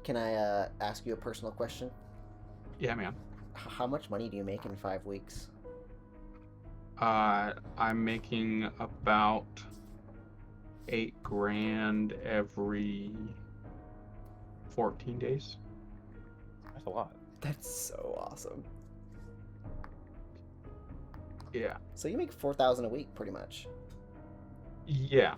Can I ask you a personal question? Yeah, man. How much money do you make in 5 weeks? I'm making about 8 grand every 14 days. That's a lot. That's so awesome. Yeah. So you make 4,000 a week, pretty much. Yeah.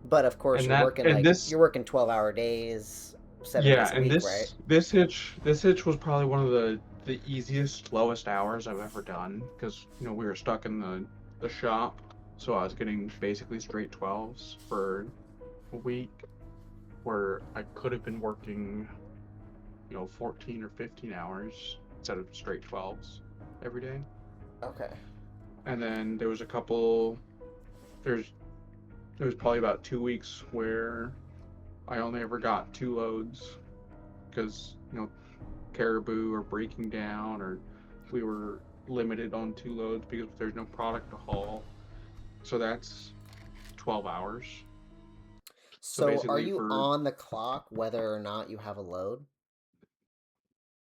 But of course, And this, you're working 12-hour days, 7 days yeah, a and week, right? this hitch was probably one of the easiest, slowest hours I've ever done because we were stuck in the shop, so I was getting basically straight 12s for a week, where I could have been working 14 or 15 hours instead of straight 12s every day. Okay. And then there's there was probably about 2 weeks where I only ever got 2 loads because caribou are breaking down, or we were limited on 2 loads because there's no product to haul. So that's 12 hours. So So are basically you for on the clock whether or not you have a load?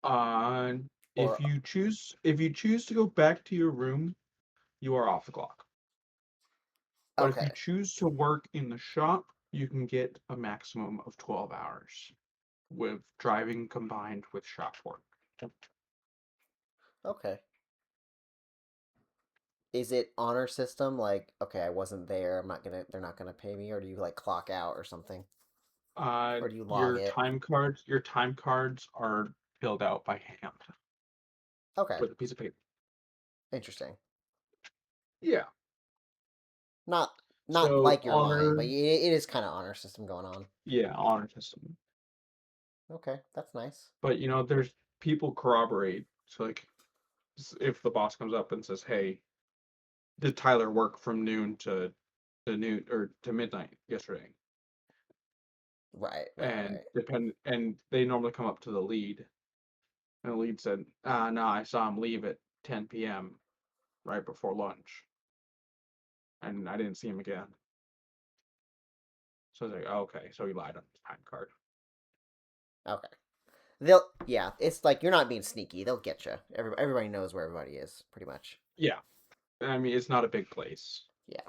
uh Or if you choose to go back to your room, you are off the clock. But if you okay, choose to work in the shop, you can get a maximum of 12 hours with driving combined with shop work. okay. Is it honor system? Like, okay, I wasn't there. They're not gonna pay me, or do you like clock out or something, or do you log it? Your time cards are filled out by hand Okay, with a piece of paper. interesting. Yeah. Not not So like your line, but honor, it is kind of honor system going on. yeah, honor system. Okay, that's nice. But there's people corroborate. So like, if the boss comes up and says, "Hey, did Tyler work from noon to noon or to midnight yesterday?" Right, right, And right. they normally come up to the lead, and the lead said, no, I saw him leave at 10 p.m. right before lunch, and I didn't see him again. So I was like, oh, okay, so he lied on his time card. Okay. Yeah, it's like you're not being sneaky. They'll get you. Everybody knows where everybody is, pretty much. Yeah, I mean, it's not a big place. Yeah,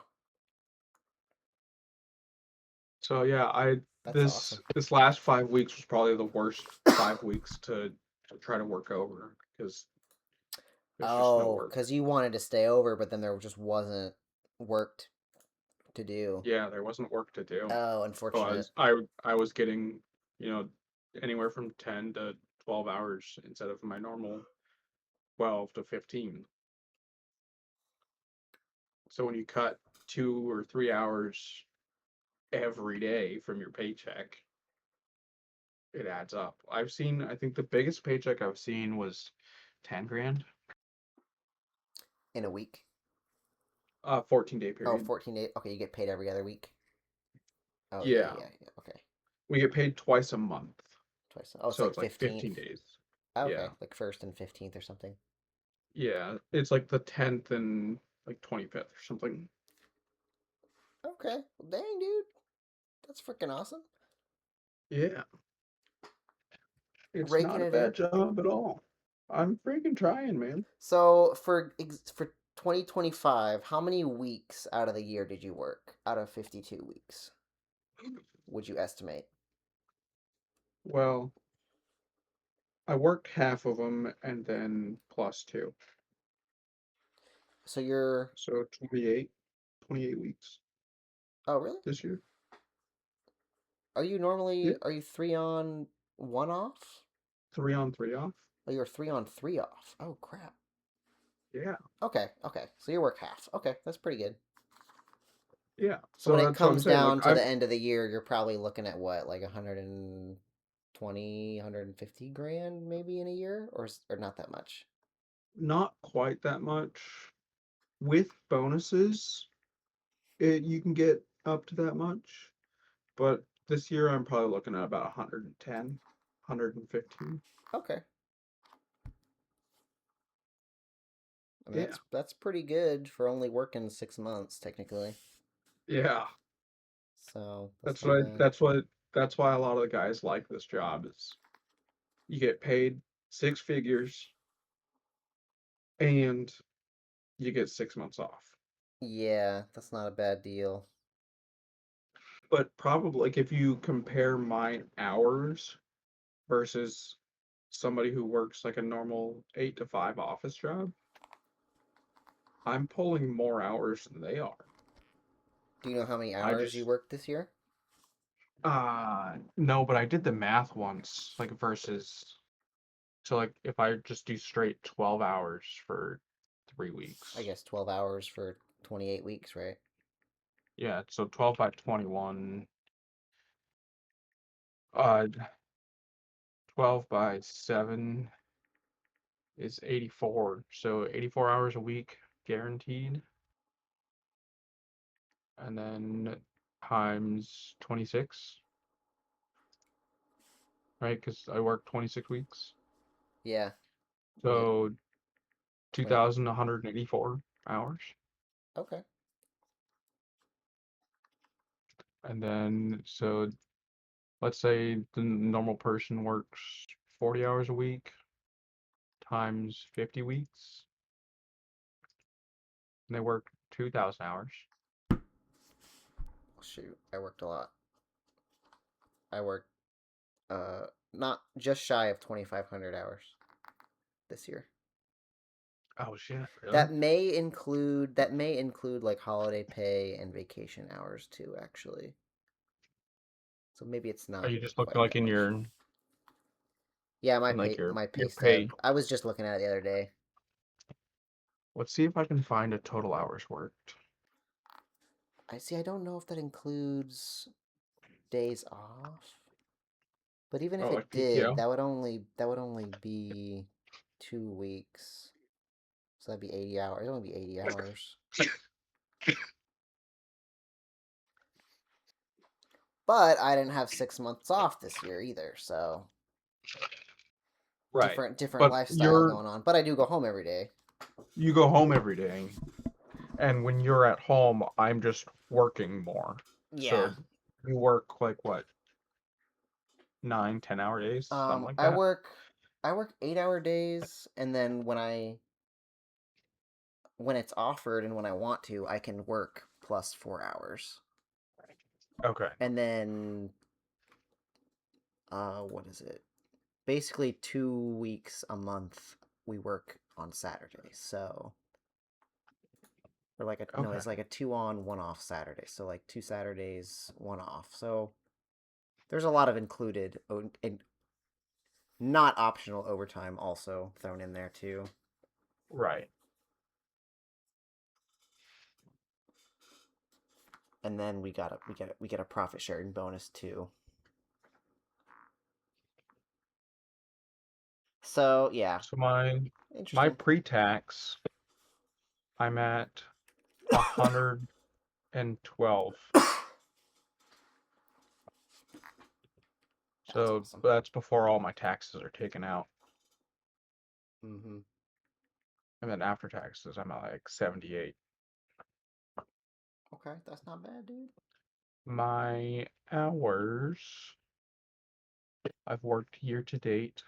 So yeah, I that's awesome. this last 5 weeks was probably the worst 5 weeks to try to work over because there's just no Oh, work. because you wanted to stay over, but then there just wasn't work to do. Yeah, there wasn't work to do. Oh, So unfortunate. I was getting, you know, anywhere from 10 to 12 hours instead of my normal 12 to 15. So when you cut 2 or 3 hours every day from your paycheck, it adds up. I think the biggest paycheck I've seen was 10 grand, In a week. 14-day Oh, period. 14 days. Okay, you get paid every other week. Oh, yeah, Yeah, yeah, yeah. Okay. we get paid twice a month. Twice. Oh, it's So like it's like 15th. 15 days. Okay, Yeah. like 1st and 15th or something. Yeah. It's like the 10th and like 25th or something. Okay. Well, dang, dude. That's freaking awesome. Yeah. It's Raking not a it in. bad job at all. I'm freaking trying, man. So for 2025, how many weeks out of the year did you work? Out of 52 weeks, would you estimate? Well, I worked half of them and then plus two. So you're So 28 weeks Oh, really? this year. Yeah. Are you 3 on, 1 off? 3 on, 3 off. Oh, you're 3 on, 3 off. Oh, crap. Yeah. Okay, okay. So you work half. Okay, that's pretty good. Yeah. So So when it that's what I'm comes saying. Like down to the end of the year, you're probably looking at what, like 120, 150 grand maybe in a year, or not that much. not quite that much. With bonuses, you can get up to that much. But this year I'm probably looking at about 110, 115. Okay. I mean, Yeah. that's pretty good for only working 6 months technically. Yeah. So, that's That's not what bad. that's what That's why a lot of the guys like this job is you get paid six figures and you get 6 months off. Yeah, that's not a bad deal. But probably like if you compare my hours versus somebody who works like a normal 8 to 5 office job, I'm pulling more hours than they are. Do you know how many I hours you just worked this year? no, but I did the math once, like versus so like if I just do straight 12 hours for 3 weeks. I guess 12 hours for 28 weeks, right? Yeah, so 12 by 21, uh 12 by 7 is 84. So 84 hours a week guaranteed. And then times 26, right? Because I work 26 weeks. Yeah. Was it So 20? 2,184 hours. Okay. And then, so let's say the normal person works 40 hours a week times 50 weeks, and they work 2,000 hours. Shoot, I worked a lot. I worked not just shy of 2,500 hours this year. Oh shit, really? That may include like holiday pay and vacation hours too, actually. So maybe it's Are not you just looking quite like that much. Yeah, my in like pay my your pay pay? stub. I was just looking at it the other day. Let's see if I can find a total hours worked. I see. I don't know if that includes days off. But even if Oh, like it did, PTO? that would only be 2 weeks. So that'd be 80 hours. It'd only be 80 hours. But I didn't have 6 months off this year either, so Right. different But lifestyle going on. But I do go home every day. you go home every day, and when you're at home, I'm just working more. Yeah. So you work like what, 9, 10 hour days, something Um, like I that? work I work 8-hour days, and then when it's offered and when I want to, I can work plus 4 hours. Okay. And then what is it? Basically 2 weeks a month we work on Saturdays. So or like a no, Okay. it's like a 2 on 1 off Saturday. So like 2 Saturdays, 1 off. So there's a lot of included and not optional overtime also thrown in there too. Right. And then we get a profit sharing bonus too. So yeah, So my interesting. pre-tax, I'm at 112. That's So awesome. that's before all my taxes are taken out. Mm-hmm. And then after taxes, I'm at like 78. Okay, that's not bad, dude. My hours I've worked year to date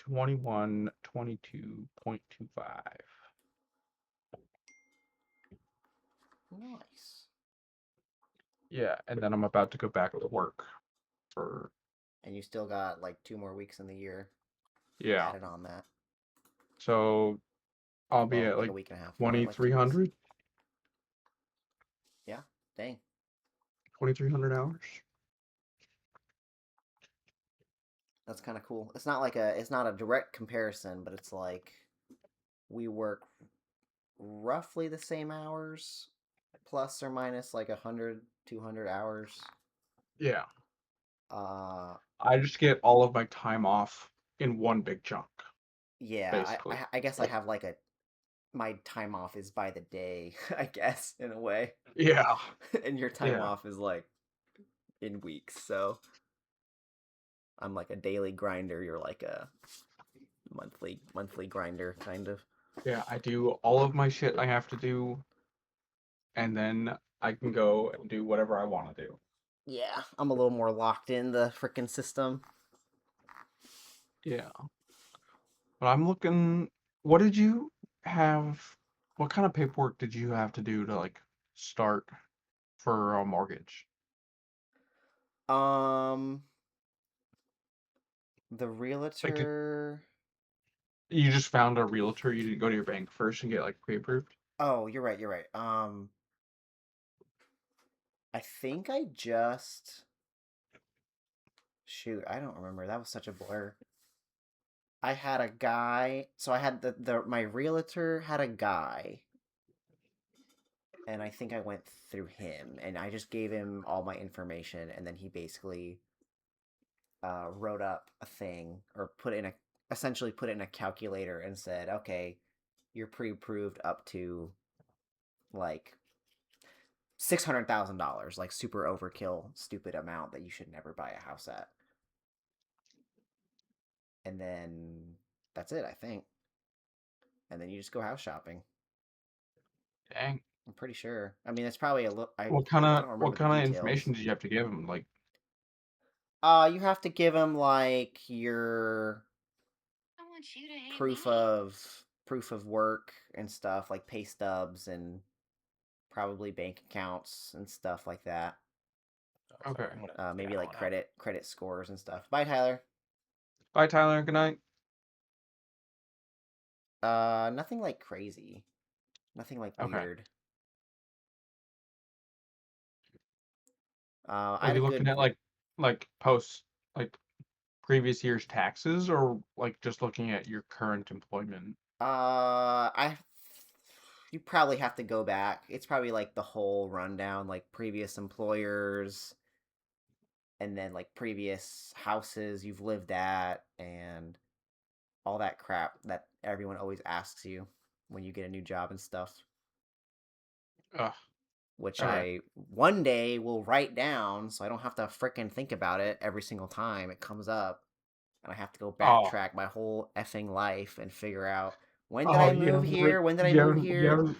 2122.25. Nice. Yeah, and then I'm about to go back to work for, And you still got like 2 more weeks in the year yeah. added on that. So I'll be Well, at like a like week and a half more, like 2 weeks. 2300, Yeah. Dang. 2300 hours. That's kind of cool. It's not a direct comparison, but it's like we work roughly the same hours, plus or minus like 100, 200 hours. Yeah. Uh, I just get all of my time off in one big chunk, yeah. I basically. I, I guess I have like a my time off is by the day, I guess in a way, Yeah. and your time Yeah. off is like in weeks. So I'm like a daily grinder. You're like a monthly grinder, kind of. Yeah, I do all of my shit I have to do, and then I can go and do whatever I want to do. Yeah, I'm a little more locked in the freaking system. Yeah. But I'm looking. What did you have? What kind of paperwork did you have to do to like start for a mortgage? Um, the Like, did realtor. you just found a realtor? You didn't go to your bank first and get like pre-approved? Oh, you're right. You're right. I think I just shoot. I don't remember. That was such a blur. I had a guy. So I had the my realtor had a guy, and I think I went through him, and I just gave him all my information, and then he basically wrote up a thing or put in a essentially put it in a calculator and said, okay, you're pre-approved up to like $600,000, like super overkill, stupid amount that you should never buy a house at. And then that's it, I think. And then you just go house shopping. Dang. I'm pretty sure. I mean, it's probably a little. I don't What remember the kind of details. information did you have to give him? Like, You have to give them like your proof of work and stuff, like pay stubs and probably bank accounts and stuff like that. okay. Maybe like credit scores and stuff. Bye, Tyler. Bye, Tyler. Good night. Nothing like crazy. Nothing like Okay. weird. I Are had a you looking good. at like post like previous year's taxes or like just looking at your current employment? I. You probably have to go back. It's probably like the whole rundown, like previous employers, and then like previous houses you've lived at, and all that crap that everyone always asks you when you get a new job and stuff. Ugh. Which Okay. I one day will write down so I don't have to fricking think about it every single time it comes up. And I have to go Oh. backtrack my whole effing life and figure out when did Oh, I move here? When did I you move haven't here?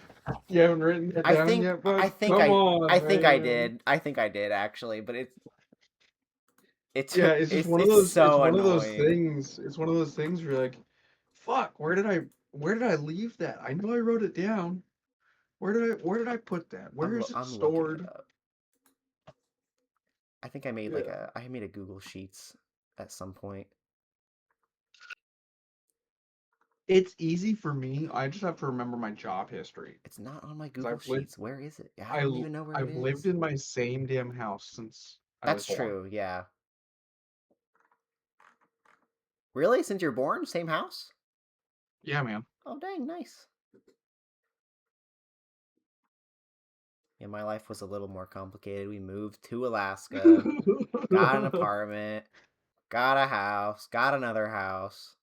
you haven't written that down yet, bud? Come on, I think I man. did. I think I did actually, but it Yeah, took it's just one of it's those it's so one of those annoying. things. It's one of those things where you're like, fuck, where did I leave that? I know I wrote it down. Where did I put that? Where is it I'm looking it stored? up. I think I made Yeah. I made a Google Sheets at some point. It's easy for me. I just have to remember my job history. It's not on my 'Cause Google Sheets. Where is it? I don't even know where it I've lived is. in my same damn house since I was That's born. true. Yeah. Really? Since you're born, same house? Yeah, man. Oh, dang, nice. Yeah, my life was a little more complicated. We moved to Alaska, got an apartment, got a house, got another house.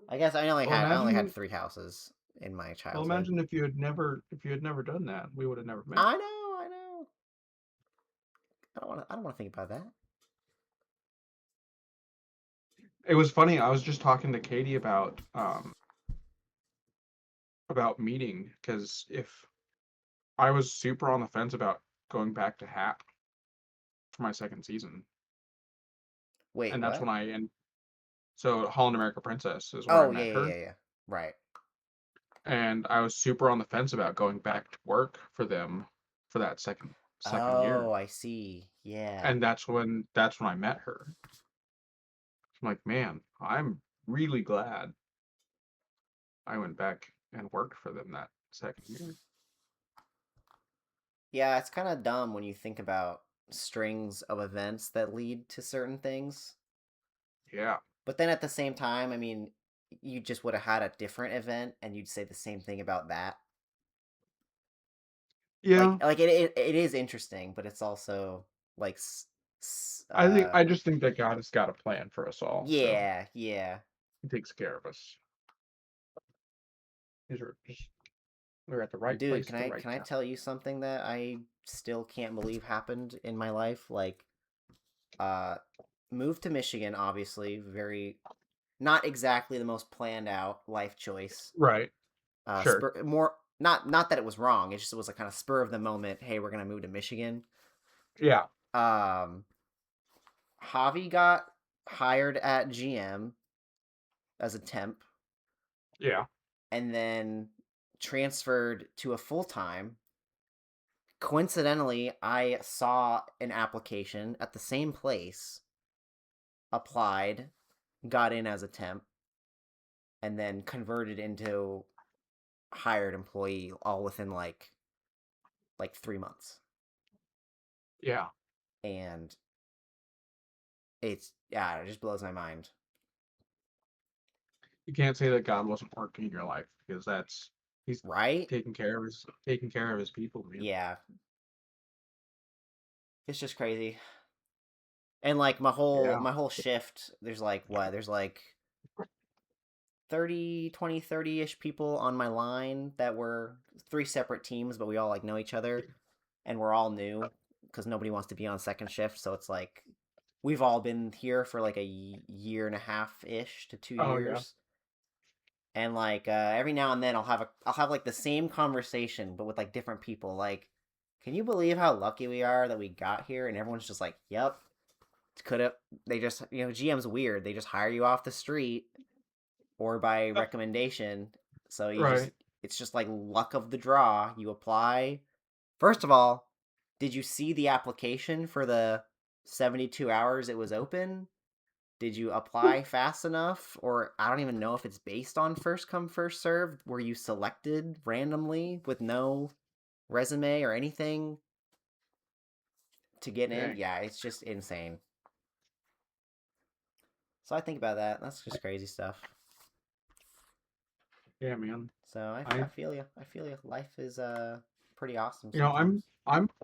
I guess I only had three houses in my Well, childhood. imagine if you had never done that, we would have never met. I know. I don't want to think about that. It was funny. I was just talking to Katie about meeting because if I was super on the fence about going back to HAP for my second season, Wait, and that's what? when so Holland America Princess is where I Oh, yeah, met yeah, her, yeah, yeah. Right. and I was super on the fence about going back to work for them for that second year, Oh, I see. Yeah. and that's when I met her. I'm like, man, I'm really glad I went back and worked for them that second year. Yeah, it's kind of dumb when you think about strings of events that lead to certain things. Yeah. But then at the same time, I mean, you just would have had a different event and you'd say the same thing about that. Yeah. It is interesting, but it's also like I just think that God has got a plan for us all, so yeah, yeah. he takes care of us. We're at the right Dude, place at the right can I time. tell you something that I still can't believe happened in my life? Like uh moved to Michigan, obviously, very not exactly the most planned out life choice. Right. Sure. Spur more not that it was wrong. It just was a kind of spur of the moment. Hey, we're gonna move to Michigan. Yeah. Um, Javi got hired at GM as a temp, Yeah. and then transferred to a full time. Coincidentally, I saw an application at the same place, applied, got in as a temp, and then converted into hired employee all within like 3 months. Yeah. And it's yeah, it just blows my mind. You can't say that God wasn't working in your life because he's Right? taking care of his people, man. Yeah. It's just crazy. And like my whole Yeah. my whole shift, there's like what? There's like 30, 20, 30-ish people on my line that were three separate teams, but we all like know each other and we're all new because nobody wants to be on second shift, so it's like we've all been here for like a year and a half ish to two Oh yeah. years. And like every now and then I'll have like the same conversation but with like different people. Like, can you believe how lucky we are that we got here? And everyone's just like, yep. Could have they just GM's weird. They just hire you off the street or by recommendation. So Right. it's just like luck of the draw. You apply. First of all, did you see the application for the 72 hours it was open? Did you apply fast enough? Or I don't even know if it's based on first come, first served. Were you selected randomly with no resume or anything to get in? Dang. Yeah, it's just insane. So I think about that. That's just crazy stuff. Yeah, man. So I I feel you. I feel you. Life is pretty awesome you know, sometimes.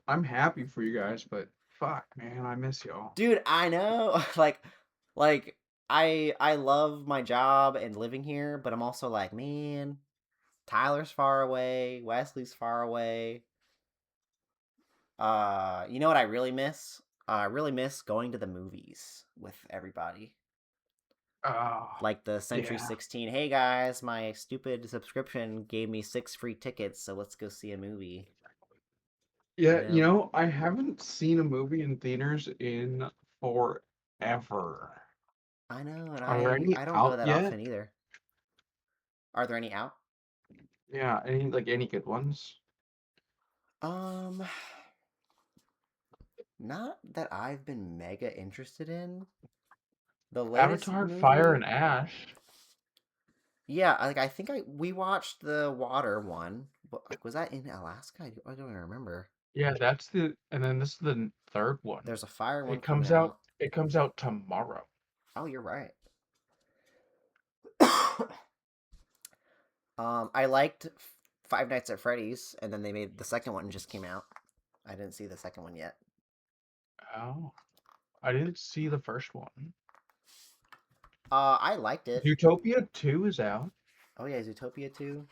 I'm happy for you guys, but fuck, man, I miss y'all. Dude, I know. Like I love my job and living here, but I'm also like, man, Tyler's far away, Wesley's far away. You know what I really miss? I really miss going to the movies with everybody. Oh, Like the Century yeah. 16. Hey guys, my stupid subscription gave me 6 free tickets, so let's go see a movie. You Yeah, know? I haven't seen a movie in theaters in forever. I know, and Are there any I don't go out that yet? often either. Are there any out? Yeah, any good ones? Um, not that I've been mega interested in. The latest Avatar, Fire movie, and Ash. yeah, like I think I we watched the water one, but like was that in Alaska? I don't even remember. Yeah, and then this is the third one. There's a fire one It coming comes out out. it comes out tomorrow. Oh, you're right. I liked Five Nights at Freddy's, and then they made the second one just came out. I didn't see the second one yet. Oh, I didn't see the first one. I liked it. Zootopia 2 is out. Oh yeah, Zootopia 2.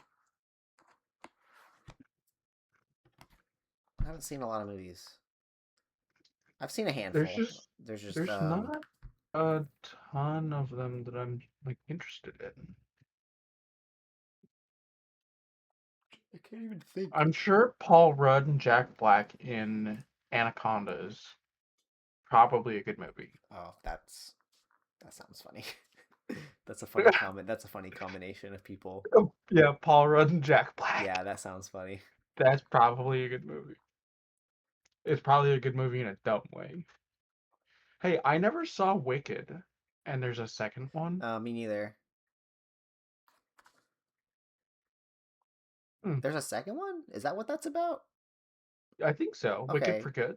I haven't seen a lot of movies. I've seen a There's handful. just There's just there's not a ton of them that I'm like interested in. I can't even think. I'm sure Paul Rudd and Jack Black in Anaconda is probably a good movie. Oh, that sounds funny. That's a funny comment. That's a funny combination of people. Oh, yeah, Paul Rudd and Jack Yeah, Black. that sounds funny. That's probably a good movie. It's probably a good movie in a dumb way. Hey, I never saw Wicked, and there's a second one. Me neither. Hmm, There's a second one? Is that what that's about? I think so. Wicked Okay. for Good.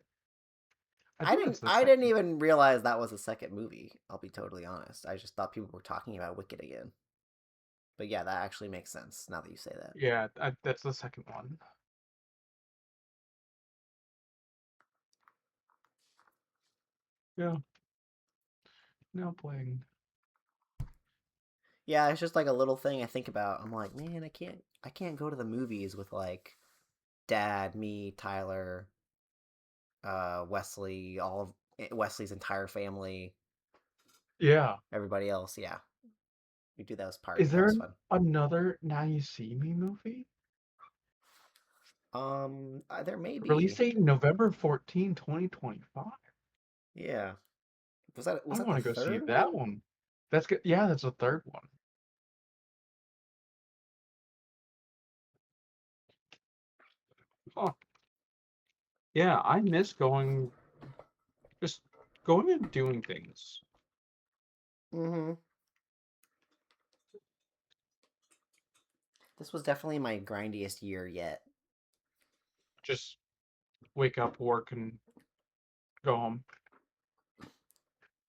I think that's the I didn't second. even realize that was a second movie. I'll be totally honest. I just thought people were talking about Wicked again. But yeah, that actually makes sense now that you say that. Yeah, that's the second one. Yeah, now playing. Yeah, it's just like a little thing I think about. I'm like, man, I can't go to the movies with like dad, me, Tyler, Wesley, all of Wesley's entire family, Yeah. everybody else. Yeah, we do that as part. Is That there was fun. another Now You See Me movie? There may Release be. date November 14, 2025. Yeah. Was I that the want to go see third that one? one. That's good. Yeah, that's the third one. Huh. Yeah, I miss going, just going and doing things. Mm-hmm. This was definitely my grindiest year yet. Just wake up, work, and go home.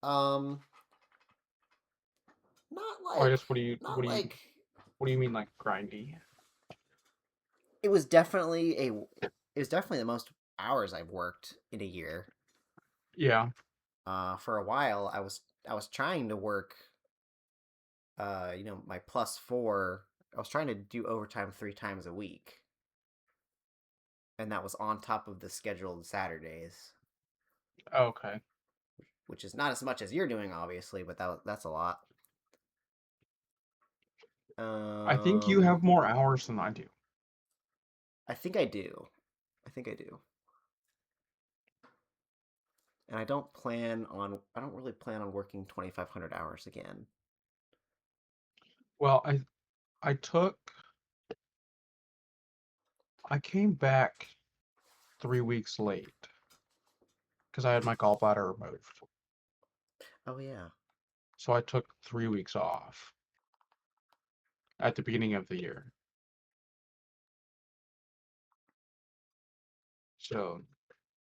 Um, Or I guess not like what do you mean like grindy? it was definitely it was definitely the most hours I've worked in a year. Yeah. For a while I was trying to work my +4. I was trying to do overtime 3 times a week, and that was on top of the scheduled Saturdays, Okay. which is not as much as you're doing, obviously, but that's a lot. I think you Um, have more hours than I do. I think I do. I think I do. And I don't really plan on working 2,500 hours again. Well, I took I came back 3 weeks late because I had my gallbladder removed. Oh yeah. So I took 3 weeks off at the beginning of the year. So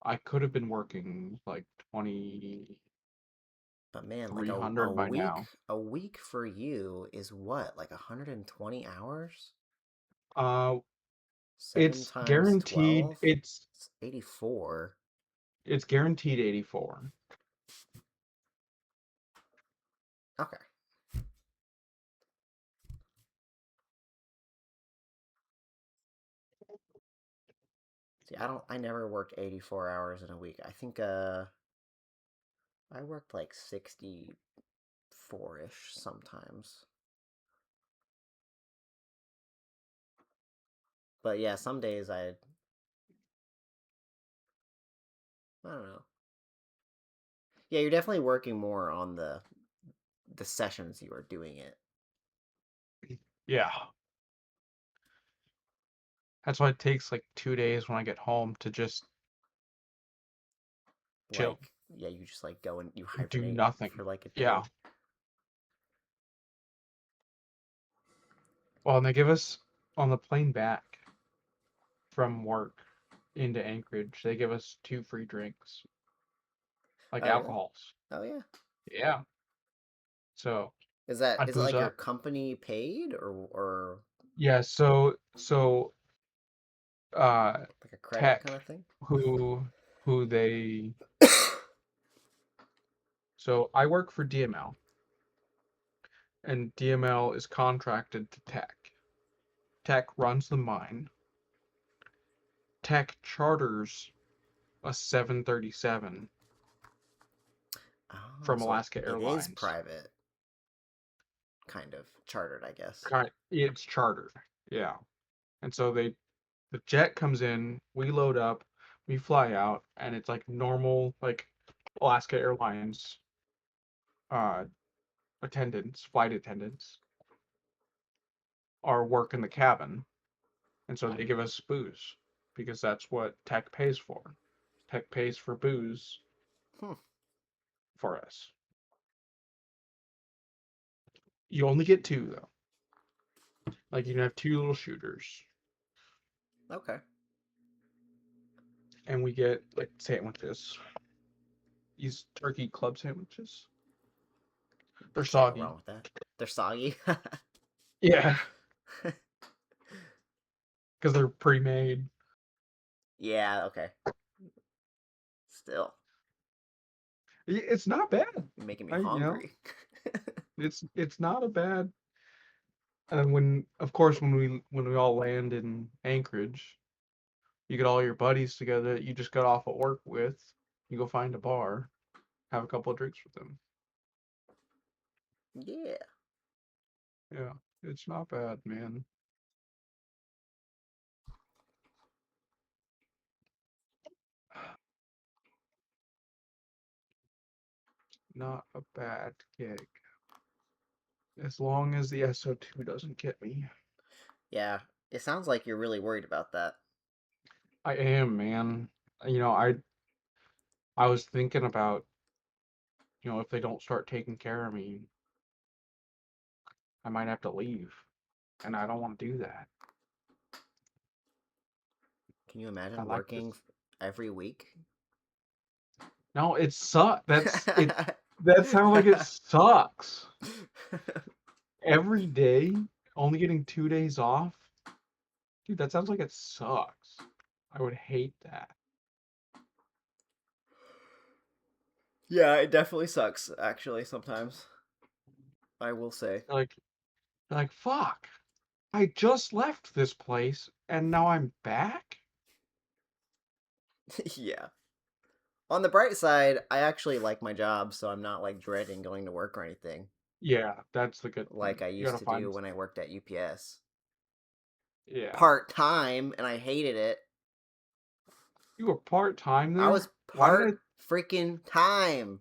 I could have been working like But man, like $2,300 by now. a week for you is what? Like 120 hours? Uh, 7 it's times guaranteed. 12? It's It's 84. it's guaranteed 84. Okay. See, I never worked 84 hours in a week. I think I worked like 64-ish sometimes. But yeah, some days I don't know. Yeah, you're definitely working more on the sessions you are doing it. Yeah, that's why it takes like 2 days when I get home to just chill, Like, yeah, you just like go and you do hibernate nothing. for like a Yeah. day. Well, and they give us on the plane back from work into Anchorage, they give us 2 free drinks, like Oh really? alcohols. Oh yeah. Yeah. So I Is it booze like your up. company paid or Yeah, so like a credit kind Tech of thing? who they so I work for DML and DML is contracted to Tech. Tech runs the mine. Tech charters a 737 Oh, from so Alaska it is Airlines. private, kind of chartered, I guess. It's chartered. Yeah. And so the jet comes in, we load up, we fly out, and it's like normal like Alaska Airlines uh flight attendants are work in the cabin. And so they give us booze because that's what Tech pays for. Tech pays for booze Hmm. for us. You only get two though. Like you can have two little shooters, Okay. and we get like sandwiches. These turkey club sandwiches. They're Can't go soggy. wrong with that. They're soggy. Yeah, because they're pre-made. Yeah, okay. Still, It's not bad. you're making me I you know hungry. it's not a bad. And when of course when we all land in Anchorage, you get all your buddies together that you just got off at work with. You go find a bar, have a couple of drinks with them. Yeah. Yeah, it's not bad, man. not a bad gig. As long as the SO2 doesn't get me. Yeah, it sounds like you're really worried about that. I am, man. You know, I was thinking about, if they don't start taking care of me, I might have to leave, and I don't want to do that. Can you I imagine like this. working every week? No, it sucks. That sounds like it sucks. Every day, only getting 2 days off. Dude, that sounds like it sucks. I would hate that. Yeah, it definitely sucks, actually, sometimes. I will say. Like, fuck. I just left this place and now I'm back? Yeah. On the bright side, I actually like my job, so I'm not like dreading going to work or anything Yeah, that's the good like thing. I You used gotta to do find, when I worked at UPS. yeah. Part time, and I hated it. You were part-time I was there? part freaking time.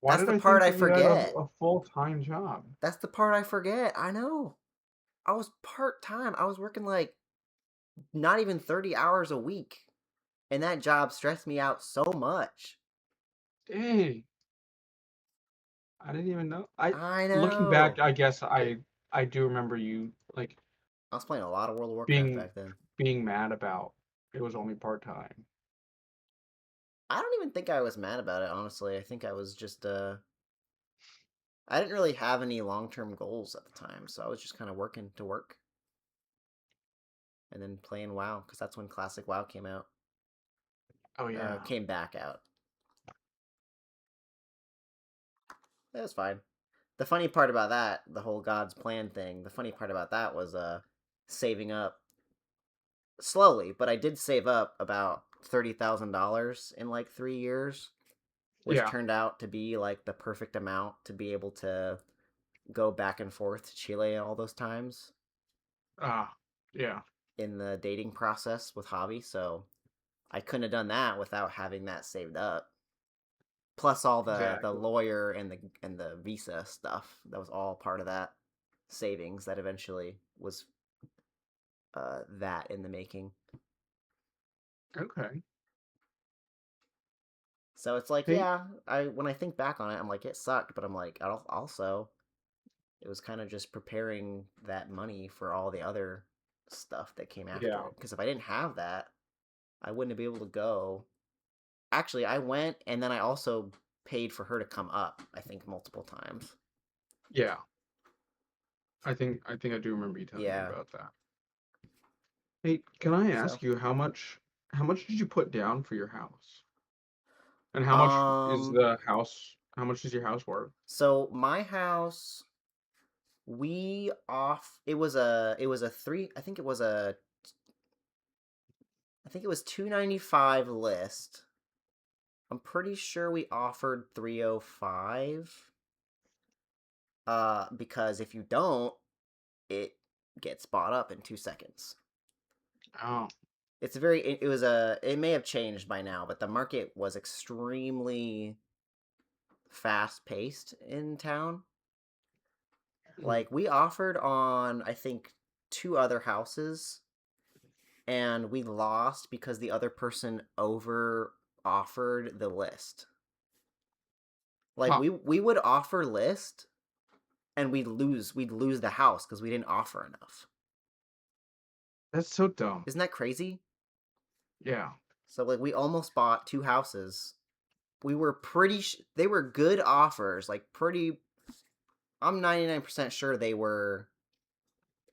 Why That's did the I part think I that you had forget. a full-time job? That's the part I forget. I know. I was part time. I was working like not even 30 hours a week. And that job stressed me out so much. Dang, I didn't even know. I I Looking back, know. I guess I do remember you like I was playing a lot of World of Warcraft being back then. being mad about it was only part-time. I don't even think I was mad about it, honestly. I think I was just I didn't really have any long-term goals at the time, so I was just kind of working to work and then playing WoW because that's when Classic WoW came out. Oh yeah. Came back out. It was fine. The funny part about that, the whole God's plan thing, the funny part about that was saving up slowly, but I did save up about $30,000 in like 3 years, which Yeah. turned out to be like the perfect amount to be able to go back and forth to Chile all those times Ah, yeah, in the dating process with Javi. So I couldn't have done that without having that saved up. Plus all the exactly. lawyer and the visa stuff. That was all part of that savings that eventually was that in the making. Okay. So it's like, Hey, yeah, I when I think back on it, I'm like, it sucked, but I'm like, also, it was kind of just preparing that money for all the other stuff that came after yeah, it. Because if I didn't have that, I wouldn't be able to go. Actually, I went and then I also paid for her to come up, I think, multiple times. yeah. I think I do remember you telling me Yeah. about that. Hey, can I So, ask you how much did you put down for your house? And how much is um, the house? How much is your house worth? so my house, we off. It was a three. I think it was 295 list. I'm pretty sure we offered 305. Because if you don't, it gets bought up in 2 seconds. Oh, It's a very. It was a. It may have changed by now, but the market was extremely fast paced in town. mm, Like we offered on, I think, two other houses, and we lost because the other person over offered the list. Like huh. we would offer list and we'd lose the house because we didn't offer enough. That's so dumb. Isn't that crazy? Yeah, So like we almost bought two houses. We were they were good offers, like pretty. I'm 99% sure they were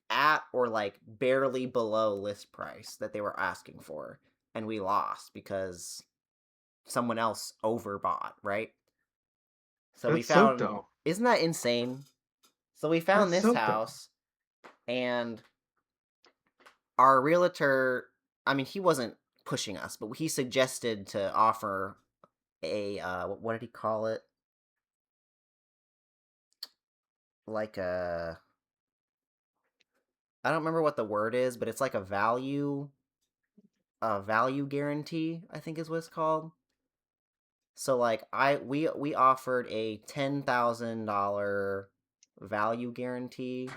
at or like barely below list price that they were asking for, and we lost because someone else overbought, right? So we that's so found. dumb. Isn't that insane? So we found That's this so dumb. house, and our realtor, I mean, he wasn't pushing us, but he suggested to offer a what did he call it? Like I don't remember what the word is, but it's like a value guarantee, I think is what it's called. So like we offered a $10,000 value guarantee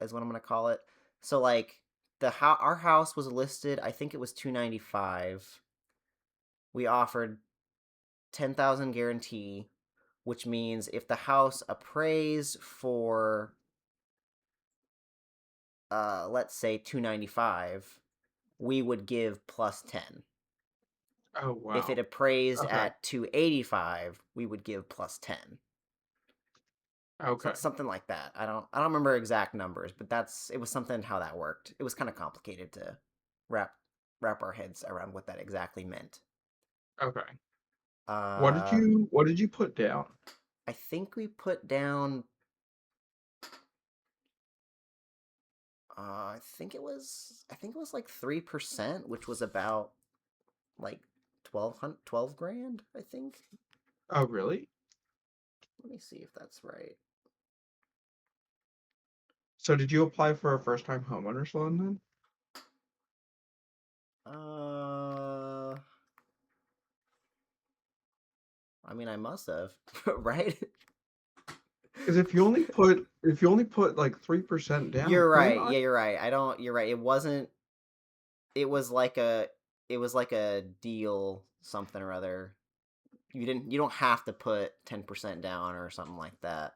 is what I'm gonna call it. So like our house was listed, I think it was 295. We offered 10,000 guarantee, which means if the house appraised for let's say 295, we would give plus 10. Oh If it wow. appraised Okay. at 285, we would give plus 10. So Okay. something like that. I don't remember exact numbers, but it was something how that worked. It was kind of complicated to wrap wrap our heads around what that exactly meant. Okay. Uh What did you put down? I think we put down I think it was like 3%, which was about like 12 grand, I think. Oh really? Let me see if that's right. So did you apply for a first time homeowners loan then? Uh I mean I must have, right? Because if you only put like 3% down, You're man, right. Yeah, you're right. I don't You're right. It was like a it was like a deal something or other. You don't have to put 10% down or something like that.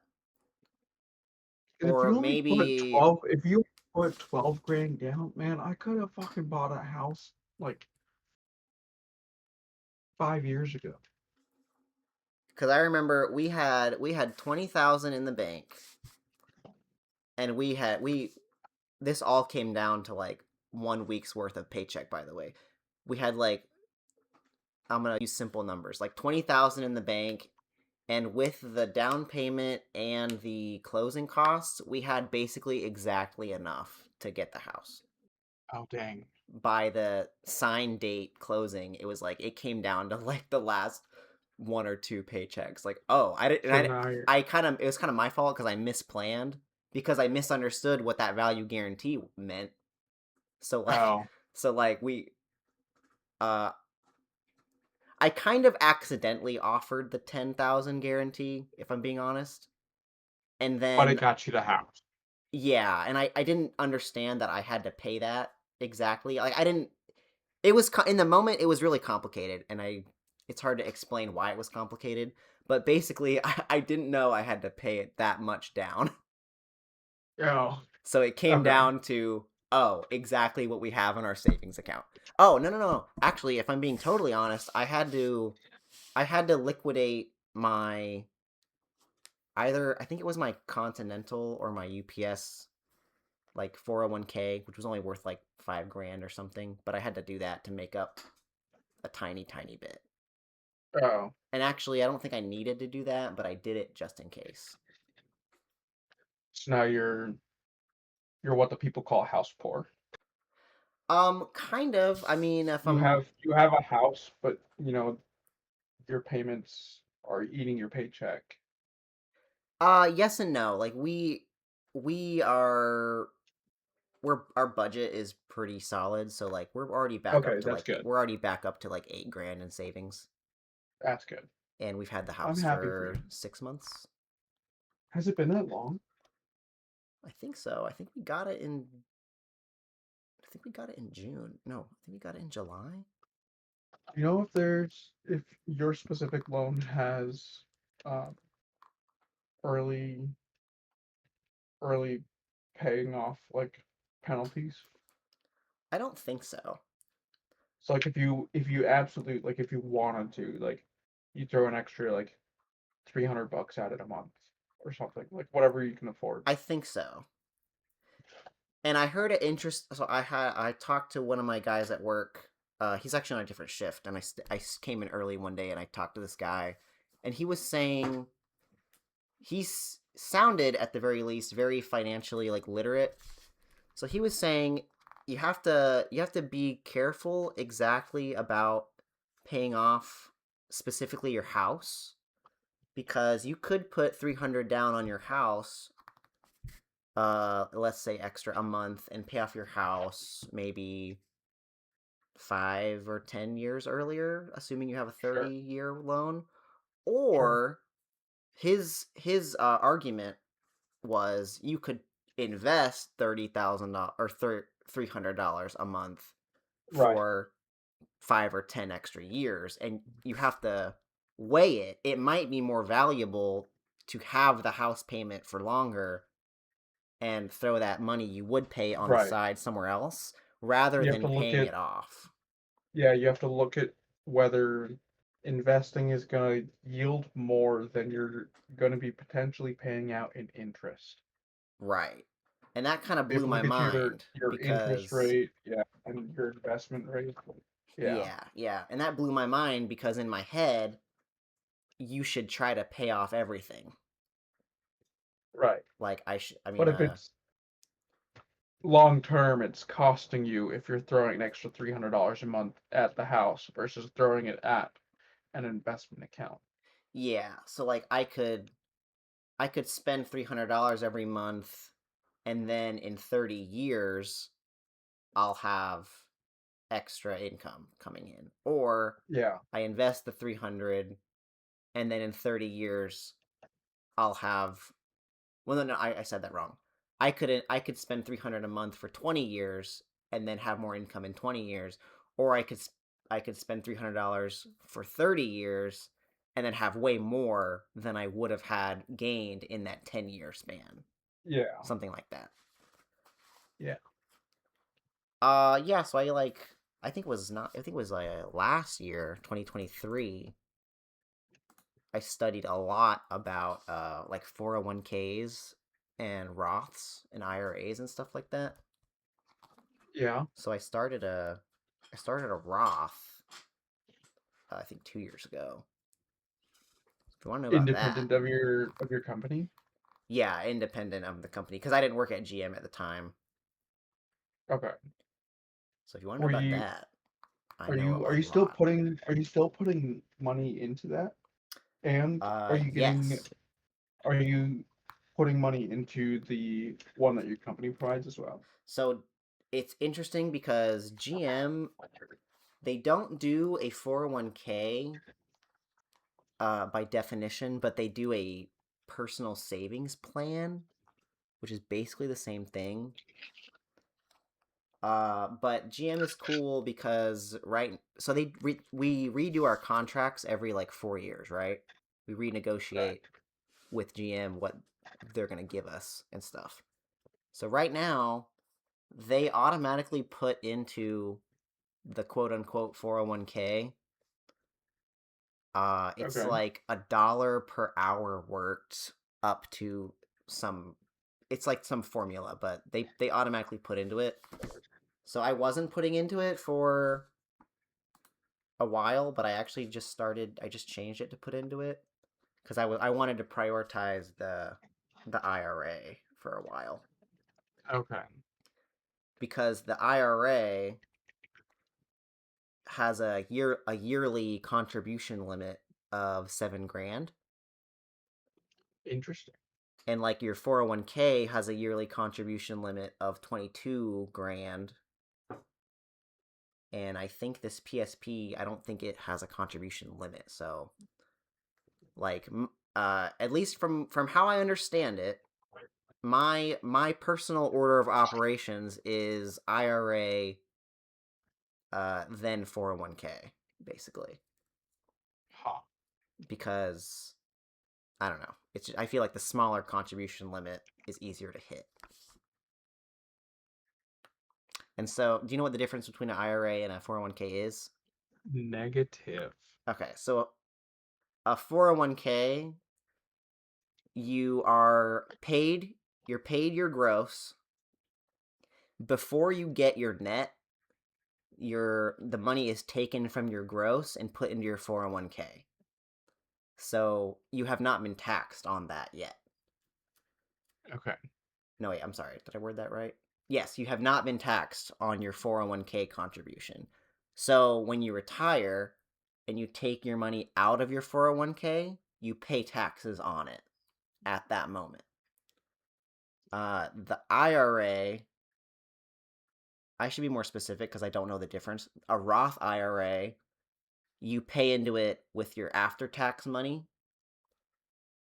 if Or you only put maybe 12, if you put 12 grand down, man, I could have fucking bought a house like 5 years ago. cuz I remember we had 20,000 in the bank, and we this all came down to like 1 week's worth of paycheck, by the way. We had like, I'm going to use simple numbers, like 20,000 in the bank, and with the down payment and the closing costs, we had basically exactly enough to get the house. Oh dang. By the sign date closing, it was like it came down to like the last one or two paychecks. Like, oh, I didn't. So now you're I kind of it was kind of my fault because I misplanned, because I misunderstood what that value guarantee meant. So like, oh, so like uh, I kind of accidentally offered the 10,000 guarantee, if I'm being honest, and but it then got you the house. yeah, and I didn't understand that I had to pay that exactly. Like I didn't. It was in the moment. It was really complicated, and it's hard to explain why it was complicated. But basically, I didn't know I had to pay it that much down. Oh, So it came okay. down to, oh, exactly what we have in our savings account. Oh, no, no, no. Actually, if I'm being totally honest, I had to liquidate my, either I think it was my Continental or my UPS like 401k, which was only worth like 5 grand or something, but I had to do that to make up a tiny tiny bit. Oh, And actually, I don't think I needed to do that, but I did it just in case. so now you're what the people call house poor. Kind of. I mean, if You I'm have a house, but your payments are eating your paycheck. yes and no. Like we are our budget is pretty solid, so like Okay, that's good. we're already back up to like 8 grand in savings, That's good. and we've had the I'm house happy for for you. 6 months. Has it been that long? I think so. I think we got it in June. No, I think we got it in July. If your specific loan has um, early early paying off like penalties? I don't think so. So like if you absolutely like if you wanted to like you throw an extra like 300 bucks at it a month or something like whatever you can afford. I think so. And I heard it interest. So I talked to one of my guys at work. He's actually on a different shift, and I came in early one day, and I talked to this guy, and he was saying sounded at the very least very financially like literate. So he was saying you have to be careful exactly about paying off specifically your house, because you could put 300 down on your house, let's say extra a month, and pay off your house maybe 5 or 10 years earlier, assuming you have a Sure. 30-year loan. Sure. Or his argument was you could invest $30,000 or $300 a month Right. for 5 or 10 extra years, and you have to weigh it. It might be more valuable to have the house payment for longer and throw that money you would pay on the Right. side somewhere else rather You have than to look paying at it off. you have to look at whether investing is going to yield more than you're going to be potentially paying out in interest. Right. And that kind of You have blew to my look at mind your interest because rate, yeah, and your investment rate. Yeah. yeah. And that blew my mind because in my head, you should try to pay off everything. Right. Like I But mean if it's long term, it's costing you if you're throwing an extra $300 a month at the house versus throwing it at an investment account. yeah, so like I could spend $300 every month and then in 30 years I'll have extra income coming in. Or Yeah. I invest the 300 and then in 30 years I'll have well no, I said that wrong. I could spend 300 a month for 20 years and then have more income in 20 years, or I could spend $300 for 30 years and then have way more than I would have had gained in that 10-year span. Yeah. Something like that. Yeah. Yeah, so I think it was last year, 2023. I studied a lot about like 401ks and Roths and IRAs and stuff like that. Yeah. So I started a Roth I think 2 years ago. If you want to know about that, Independent of your company. yeah, independent of the company because I didn't work at GM at the time. Okay. So if you want to know Were about you that, I know a are you still lot. putting money into that? And Yes. are you putting money into the one that your company provides as well? So it's interesting because GM they don't do a 401k by definition, but they do a personal savings plan, which is basically the same thing. But GM is cool because so we redo our contracts every like 4 years, right? We Okay. renegotiate with GM what they're gonna give us and stuff. So right now, they automatically put into the quote unquote 401k. It's Okay. like $1 per hour worked up to some. It's like some formula, but they automatically put into it. So I wasn't putting into it for a while, but I actually just started. I just changed it to put into it because I wanted to prioritize the IRA for a while Okay. because the IRA has a yearly contribution limit of 7 grand, Interesting. and like your 401k has a yearly contribution limit of 22 grand. And I think this PSP, I don't think it has a contribution limit. So like at least from how I understand it, my personal order of operations is IRA, then 401k, basically, Ha. because I don't know. I feel like the smaller contribution limit is easier to hit. And so, do you know what the difference between an IRA and a 401k is? Negative. Okay, so a 401k, you're paid your gross before you get your net. The money is taken from your gross and put into your 401k. So you have not been taxed on that yet. Okay. No, wait, I'm sorry. Did I word that right? Yes, you have not been taxed on your 401k contribution. So when you retire and you take your money out of your 401k, you pay taxes on it at that moment. The IRA, I should be more specific because I don't know the difference. A Roth IRA, you pay into it with your after-tax money,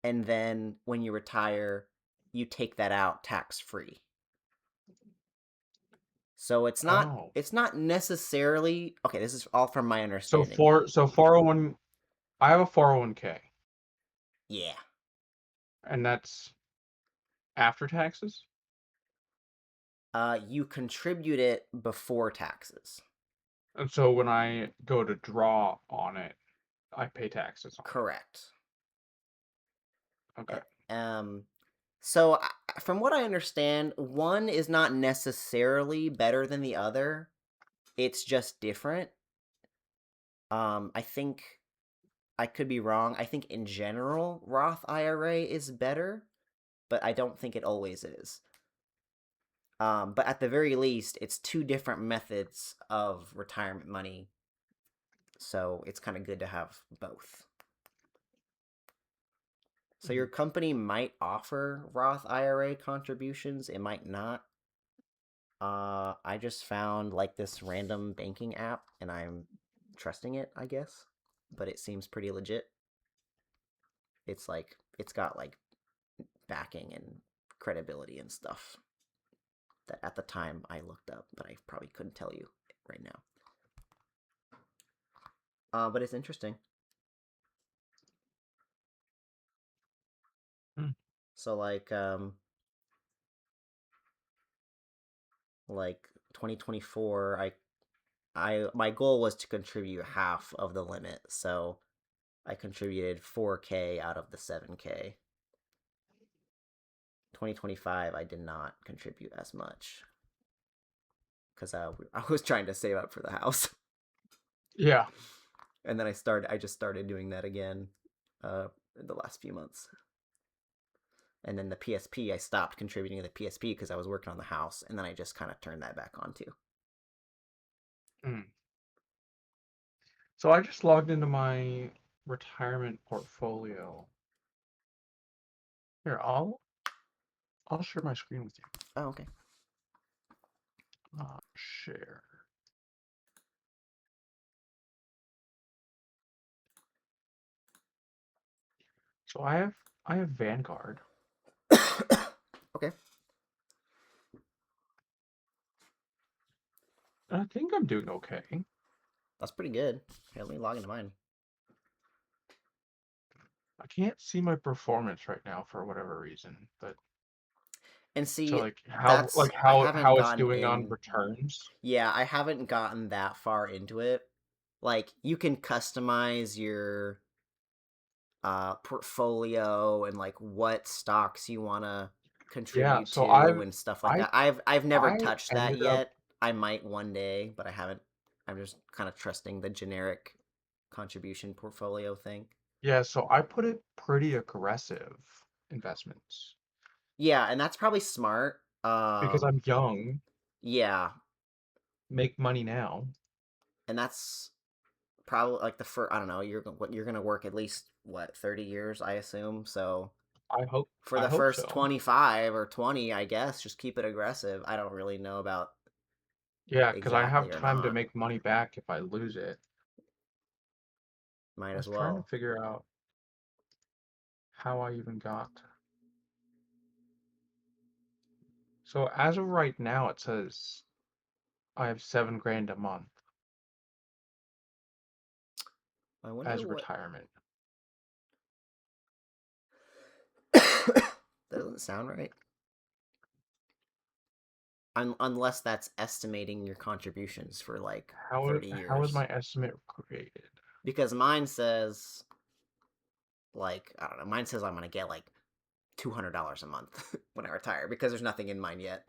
and then when you retire, you take that out tax-free. So Oh. it's not necessarily okay. This is all from my So understanding. 401, I have a 401k, Yeah, and that's after taxes? you contribute it before taxes. And so when I go to draw on it, I pay taxes on Correct. it. Okay. Um, so from what I understand, one is not necessarily better than the other. It's just different. I think I could be wrong. I think in general, Roth IRA is better, but I don't think it always is. But at the very least, it's two different methods of retirement money, so it's kind of good to have both. So your company might offer Roth IRA contributions, it might not. I just found like this random banking app, and I'm trusting it, I guess. But it seems pretty legit. It's got like backing and credibility and stuff that at the time I looked up, but I probably couldn't tell you right now. But it's interesting. Hmm. So like 2024, I my goal was to contribute half of the limit, so I contributed 4K out of the 7K. 2025, I did not contribute as much because I was trying to save up for the house, Yeah. and then I just started doing that again, in the last few months. And then the PSP, I stopped contributing to the PSP because I was working on the house, and then I just kind of turned that back on too. Mm. So I just logged into my retirement portfolio. Here, I'll share my screen with you. Oh, okay. Share. So I have Vanguard. Okay, And I think I'm doing okay. that's pretty good. Here, let me log into mine. I can't see my performance right now for whatever reason, but And so see, like that's I haven't how it's gotten doing on in. returns. Yeah, I haven't gotten that far into it. Like you can customize your portfolio and like what stocks you want to Yeah, contribute so to and stuff like I that. I've never I touched that ended up yet. I might one day, but I haven't. I'm just kind of trusting the generic contribution portfolio thing. yeah, so I put it pretty aggressive investments Yeah, and that's probably smart. because I'm young, Yeah, make money now. and that's probably like the first. I don't know. You're gonna work at least what 30 years, I assume. So for I the hope first so. 25 or 20, I guess, just keep it aggressive. I don't really know about Yeah, because I have exactly or time to not. make money back if I lose it. Might I as was trying to well. figure out how I even got. So as of right now, it says I have 7 grand a month I wonder as what. retirement. That doesn't sound right. Unless that's estimating your contributions for like 30 How is years. my estimate created? Because mine says, like, I don't know, mine says I'm going to get like $200 a month when I retire because there's nothing in mine yet.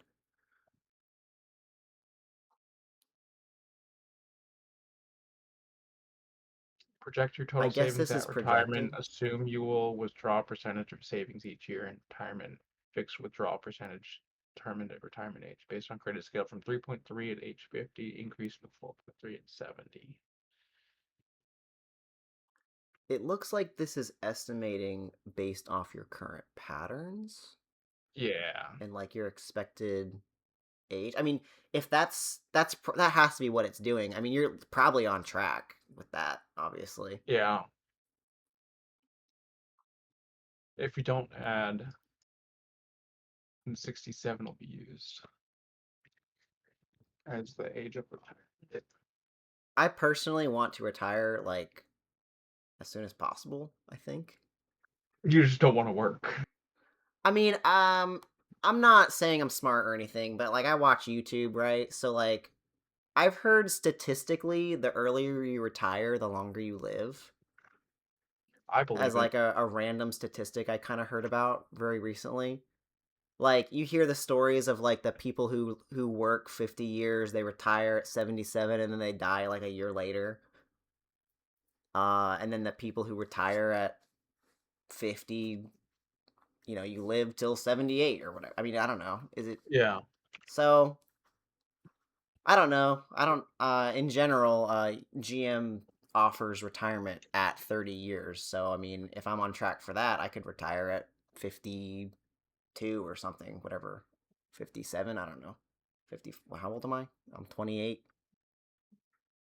Project your I total guess savings this is at retirement. projected. Assume you will withdraw a percentage of savings each year in retirement. Fixed withdrawal percentage determined at retirement age based on credit scale from 3.3 at age 50, increase with 4.3 at 70. It looks like this is estimating based off your current patterns Yeah. and like your expected. age. I mean, if that has to be what it's doing. I mean, you're probably on track with that, obviously. Yeah. If you don't add, then 67 will be used as the age of retirement. I personally want to retire like as soon as possible, I think. You just don't want to work. I mean, I'm not saying I'm smart or anything, but like I watch YouTube, right? So like I've heard statistically the earlier you retire, the longer you live. I As believe it. like a random statistic I kind of heard about very recently. Like you hear the stories of like the people who work 50 years, they retire at 77 and then they die like a year later. And then the people who retire at 50, you live till 78 or whatever. I mean, I don't know. Is it Yeah. so I don't know. I don't in general, GM offers retirement at 30 years. So I mean, if I'm on track for that, I could retire at 52 or something, whatever. 57, I don't know. 50, well, how old am I? I'm 28.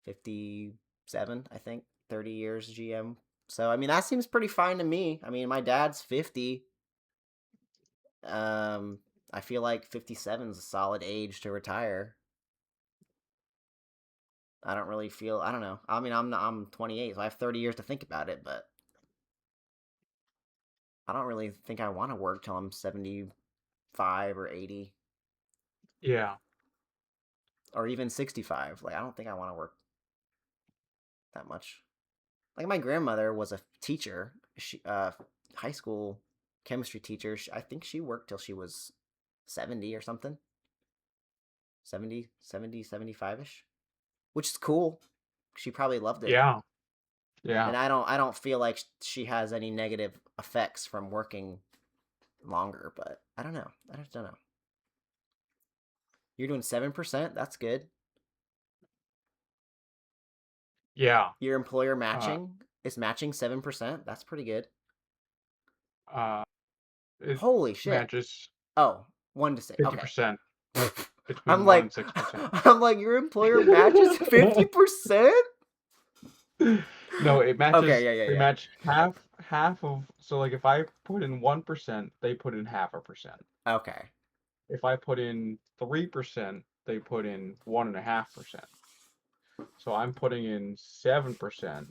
57, I think. 30 years GM. So I mean, that seems pretty fine to me. I mean, my dad's 50. Um I feel like 57 is a solid age to retire. I don't really feel. I don't know. I mean, I'm 28, so I have 30 years to think about it. But I don't really think I want to work till I'm 75 or 80 Yeah. or even 65. Like I don't think I want to work that much. Like my grandmother was a teacher. She high school chemistry teacher. I think she worked till she was 70 or something. 75ish, which is cool. She probably loved it. Yeah. Yeah. And I don't feel like she has any negative effects from working longer, but I don't know. I just don't know. You're doing 7%. That's good. Yeah. Your employer Uh, matching is matching 7%. That's pretty good. uh, it Holy shit. matches Oh, 1 to 6. Okay. 50% I'm between 1 like, and 6%. I'm like, your employer matches 50%. No, it Okay, matches. yeah, They yeah, match half of. So like, if I put in 1%, they put in half a percent. yeah. Okay. If I put in 3%, they put in 1.5%. So I'm putting in 7%,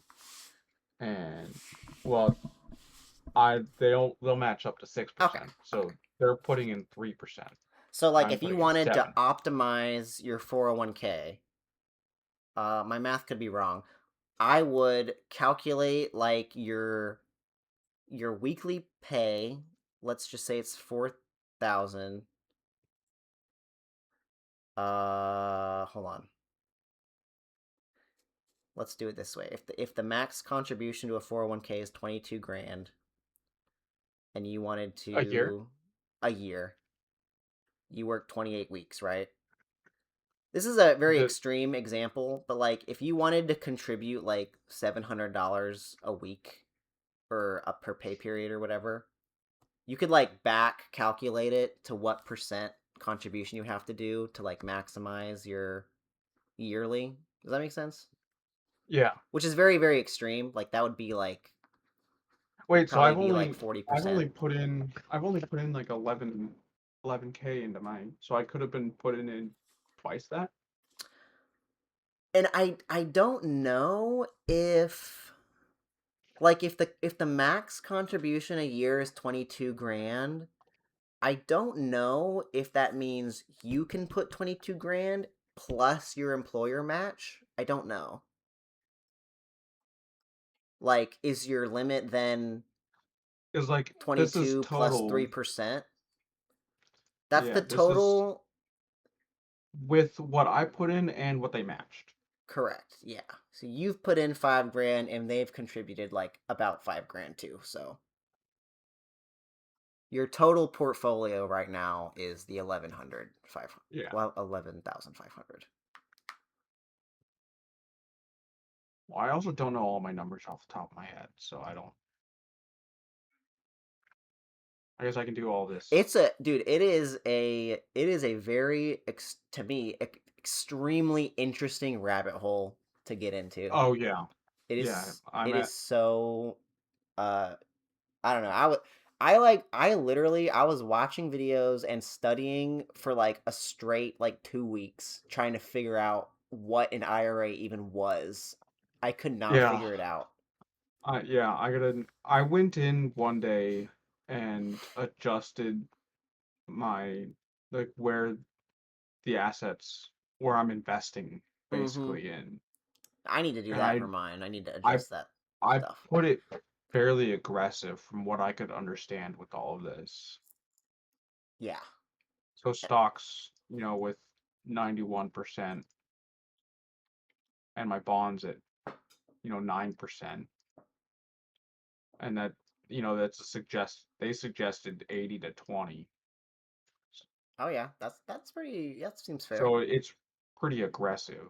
and well, they'll match up to Okay. 6%. Okay. So they're putting in 3%. So like I'm if you putting in wanted to 7. optimize your 401k, my math could be wrong. I would calculate like your weekly pay. Let's just say it's 4,000. Hold on. Let's do it this way. If the max contribution to a 401k is 22 grand and you wanted A year? to a year, you work 28 weeks, right? This is a very The extreme example, but like if you wanted to contribute like $700 a week or up per pay period or whatever, you could like back calculate it to what percent contribution you have to do to like maximize your yearly. Does that make sense? Yeah. Which is very, very extreme. Like that would be like Wait, so probably be like I've 40%. only put in like 11K into mine. So I could have been putting in twice that. And I don't know if like if the max contribution a year is 22 grand, I don't know if that means you can put 22 grand plus your employer match. I don't know. Like is your limit then Because like this is 22 plus total. 3%? That's the Yeah, this is total. with what I put in and what they matched. Correct. Yeah. So you've put in 5 grand and they've contributed like about 5 grand too. So your total portfolio right now is the 1100 5 Yeah. well 11,500. Well, I also don't know all my numbers off the top of my head, so I guess I can do all this. It's a dude. It is a very to me extremely interesting rabbit hole to get into. Oh yeah, It yeah. is I'm it is at. so uh I don't know. I was watching videos and studying for like a straight like 2 weeks trying to figure out what an IRA even was. I could not Yeah, figure it out. yeah. I gotta. I went in one day and adjusted my like where the assets where I'm investing Mm-hmm. basically in, I need to do and that for mine. I need to I adjust that I stuff. put it fairly aggressive from what I could understand with all of this. Yeah. So stocks, with 91% and my bonds at, 9%. And that, that's they suggested 80 to 20. Oh yeah. That's pretty. That seems fair. So it's pretty aggressive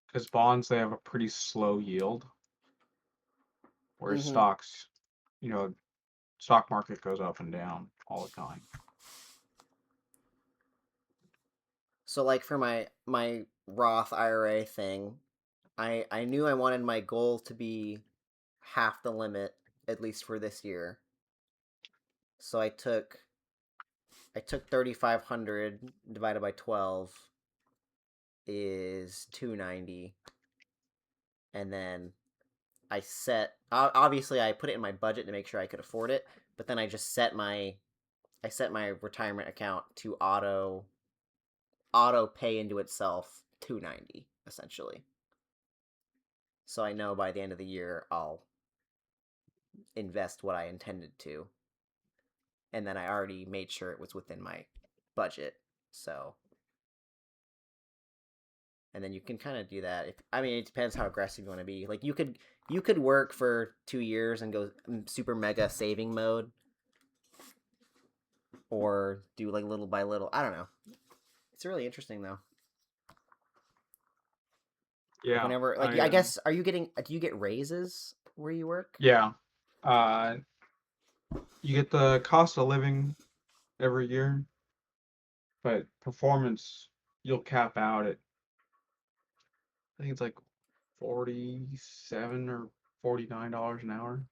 because bonds, they have a pretty slow yield, whereas Mm-hmm. stocks, you know, stock market goes up and down all the time. So like for my Roth IRA thing, I knew I wanted my goal to be half the limit at least for this year. So I took 3,500 divided by 12 is 290, and then obviously I put it in my budget to make sure I could afford it, but then I set my retirement account to auto pay into itself 290 essentially. So I know by the end of the year I'll invest what I intended to, and then I already made sure it was within my budget. So, and then you can kind of do that. It depends how aggressive you want to be. Like you could work for 2 years and go super mega saving mode, or do like little by little. I don't know. It's really interesting though. Like Yeah, whenever, like I guess, do you get raises where you work? yeah. Uh, you get the cost of living every year, but performance, you'll cap out at, I think it's like 47 or $49 an hour.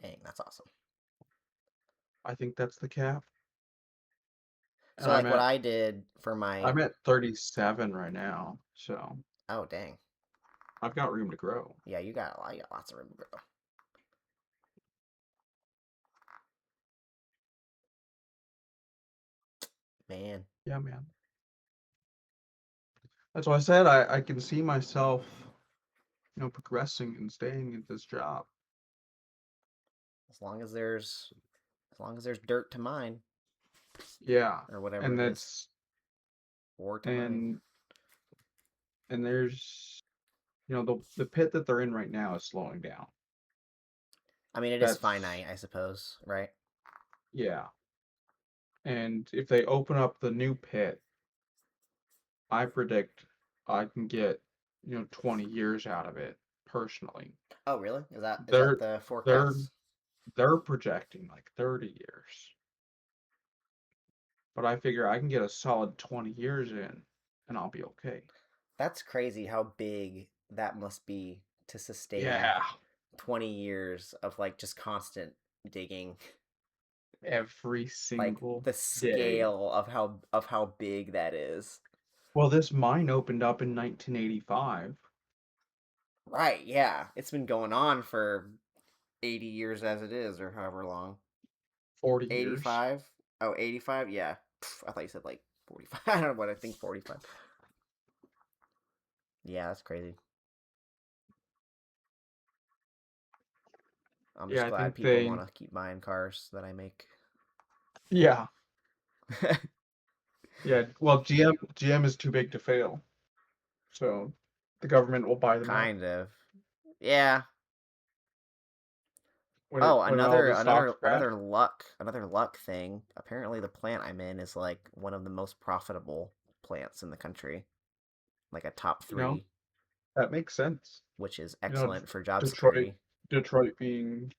Dang, that's awesome. I think that's the cap. And So like what I did for my, I'm at 37 right now, so oh dang, I've got room to grow. yeah, you got lots of room to grow, man. Yeah, man. That's why I said I can see myself, progressing and staying at this job. As long as there's dirt to mine Yeah. or whatever And it is, that's ore to mine. and and there's the pit that they're in right now is slowing down. It is That's finite, I suppose, right? yeah. And if they open up the new pit, I predict I can get, 20 years out of it personally. Oh, really? Is that They're the they're forecast? they're projecting like 30 years. But I figure I can get a solid 20 years in and I'll be okay. That's crazy how big that must be to sustain Yeah, 20 years of like just constant digging. every Like single the day. scale of how big that is. Well, this mine opened up in 1985. Right, yeah. It's been going on for 80 years as it is, or however long. 40 years. 85? Oh, 85? Yeah. I thought you said like 45. I don't know what I think 45. Yeah, that's crazy. I'm Yeah, just I glad think people they want to keep buying cars that I make. yeah. Yeah, well, GM is too big to fail. So the government will buy them out Kind of. Yeah. when Oh, all another the stocks another crash. another luck thing. Apparently the plant I'm in is like one of the most profitable plants in the country. Like a top You know, 3, that makes sense. which is You know, excellent for job Detroit security. Detroit being,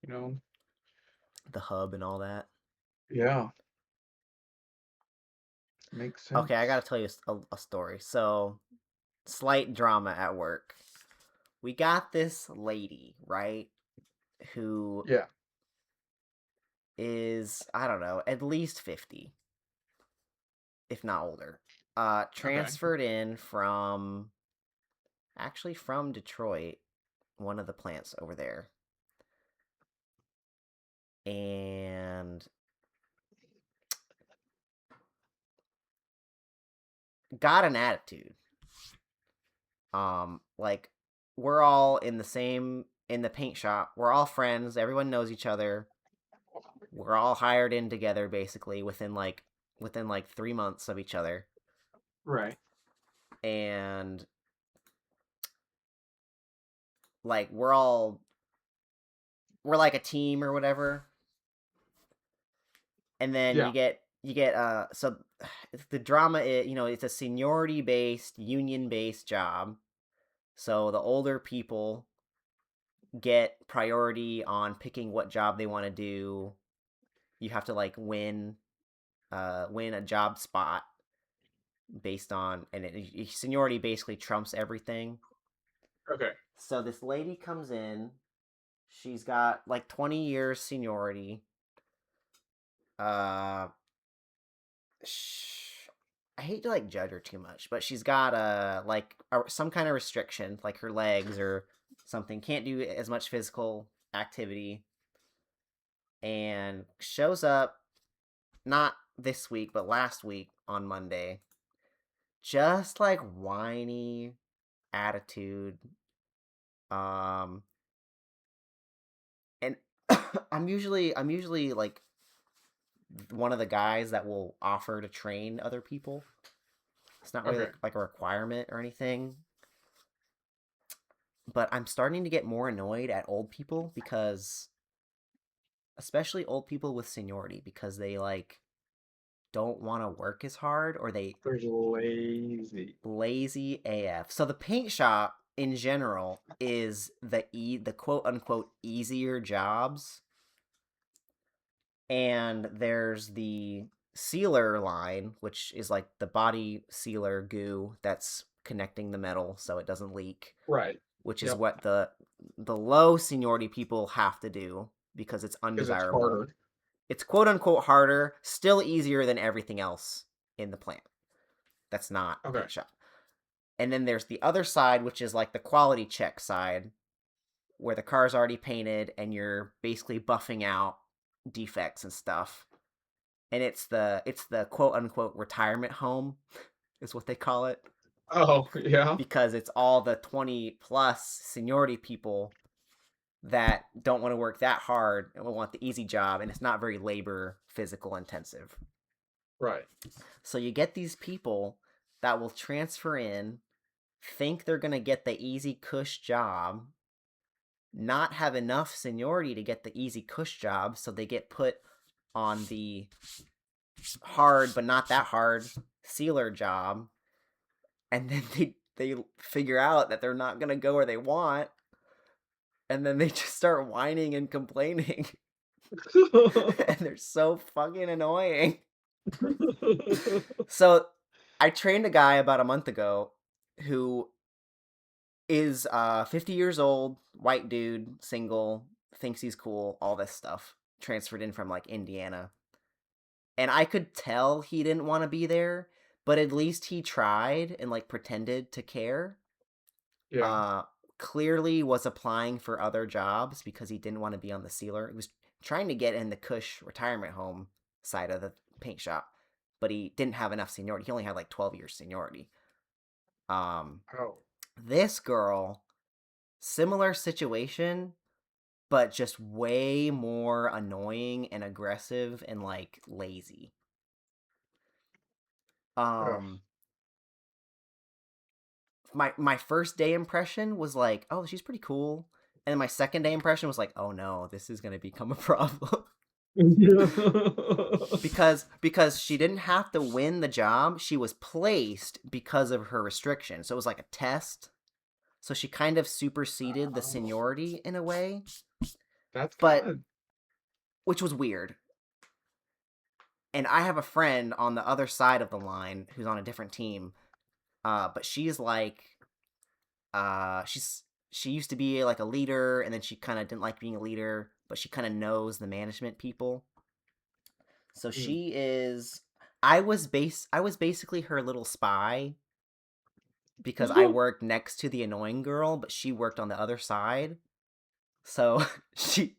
you know, the hub and all that. yeah, makes Okay, I sense. gotta tell you a story. So, slight drama at work. We got this lady, right, who Yeah. is, I don't know, at least 50, if not older. Okay. Transferred in from, actually from Detroit, one of the plants over there. And got an attitude. Like we're all in the same in the paint shop. We're all friends. Everyone knows each other. We're all hired in together basically within like 3 months of each other. Right. And like we're like a team or whatever. And then Yeah. you get so the drama is, it's a seniority based, union based job. So the older people get priority on picking what job they want to do. You have to like win a job spot based on, and seniority basically trumps everything. Okay. So this lady comes in. She's got like 20 years seniority. Uh, I hate to like judge her too much, but she's got some kind of restriction, like her legs or something. Can't do as much physical activity, and shows up not this week, but last week on Monday. Just like whiny attitude. Um, and I'm usually like one of the guys that will offer to train other people. It's not really Okay. like a requirement or anything, but I'm starting to get more annoyed at old people because, especially old people with seniority, because they like don't want to work as hard or they There's lazy. lazy AF. So the paint shop in general is the quote unquote easier jobs, and there's the sealer line, which is like the body sealer goo that's connecting the metal so it doesn't leak, Right. which is Yep. what the low seniority people have to do because it's Because it's undesirable. harder. It's quote unquote harder, still easier than everything else in the plant. That's not Okay. paint shop. And then there's the other side, which is like the quality check side, where the car's already painted and you're basically buffing out defects and stuff. And it's the quote unquote retirement home is what they call it, Oh, yeah. because it's all the 20 plus seniority people that don't want to work that hard and will want the easy job, and it's not very labor physical intensive. Right. So you get these people that will transfer in, think they're going to get the easy cush job, not have enough seniority to get the easy cush job, so they get put on the hard but not that hard sealer job, and then they figure out that they're not gonna go where they want, and then they just start whining and complaining, and they're so fucking annoying. So I trained a guy about a month ago who is 50 years old, white dude, single, thinks he's cool, all this stuff. Transferred in from like Indiana. And I could tell he didn't want to be there, but at least he tried and like pretended to care. Yeah. Uh Clearly was applying for other jobs because he didn't want to be on the sealer. He was trying to get in the Cush retirement home side of the paint shop, but he didn't have enough seniority. He only had like 12 years seniority. Um Oh. this girl, similar situation, but just way more annoying and aggressive and like lazy. Ugh. Um my first day impression was like, "Oh, she's pretty cool." And then my second day impression was like, "Oh no, this is going to become a problem." because she didn't have to win the job, she was placed because of her restriction. So it was like a test. So she kind of superseded the Oh, seniority in a way, that's kind but of which was weird. And I have a friend on the other side of the line who's on a different team. But she's like, she used to be like a leader, and then she kind of didn't like being a leader, but she kind of knows the management people. So mm. she is. I was basically her little spy because I worked next to the annoying girl, but she worked on the other side. So she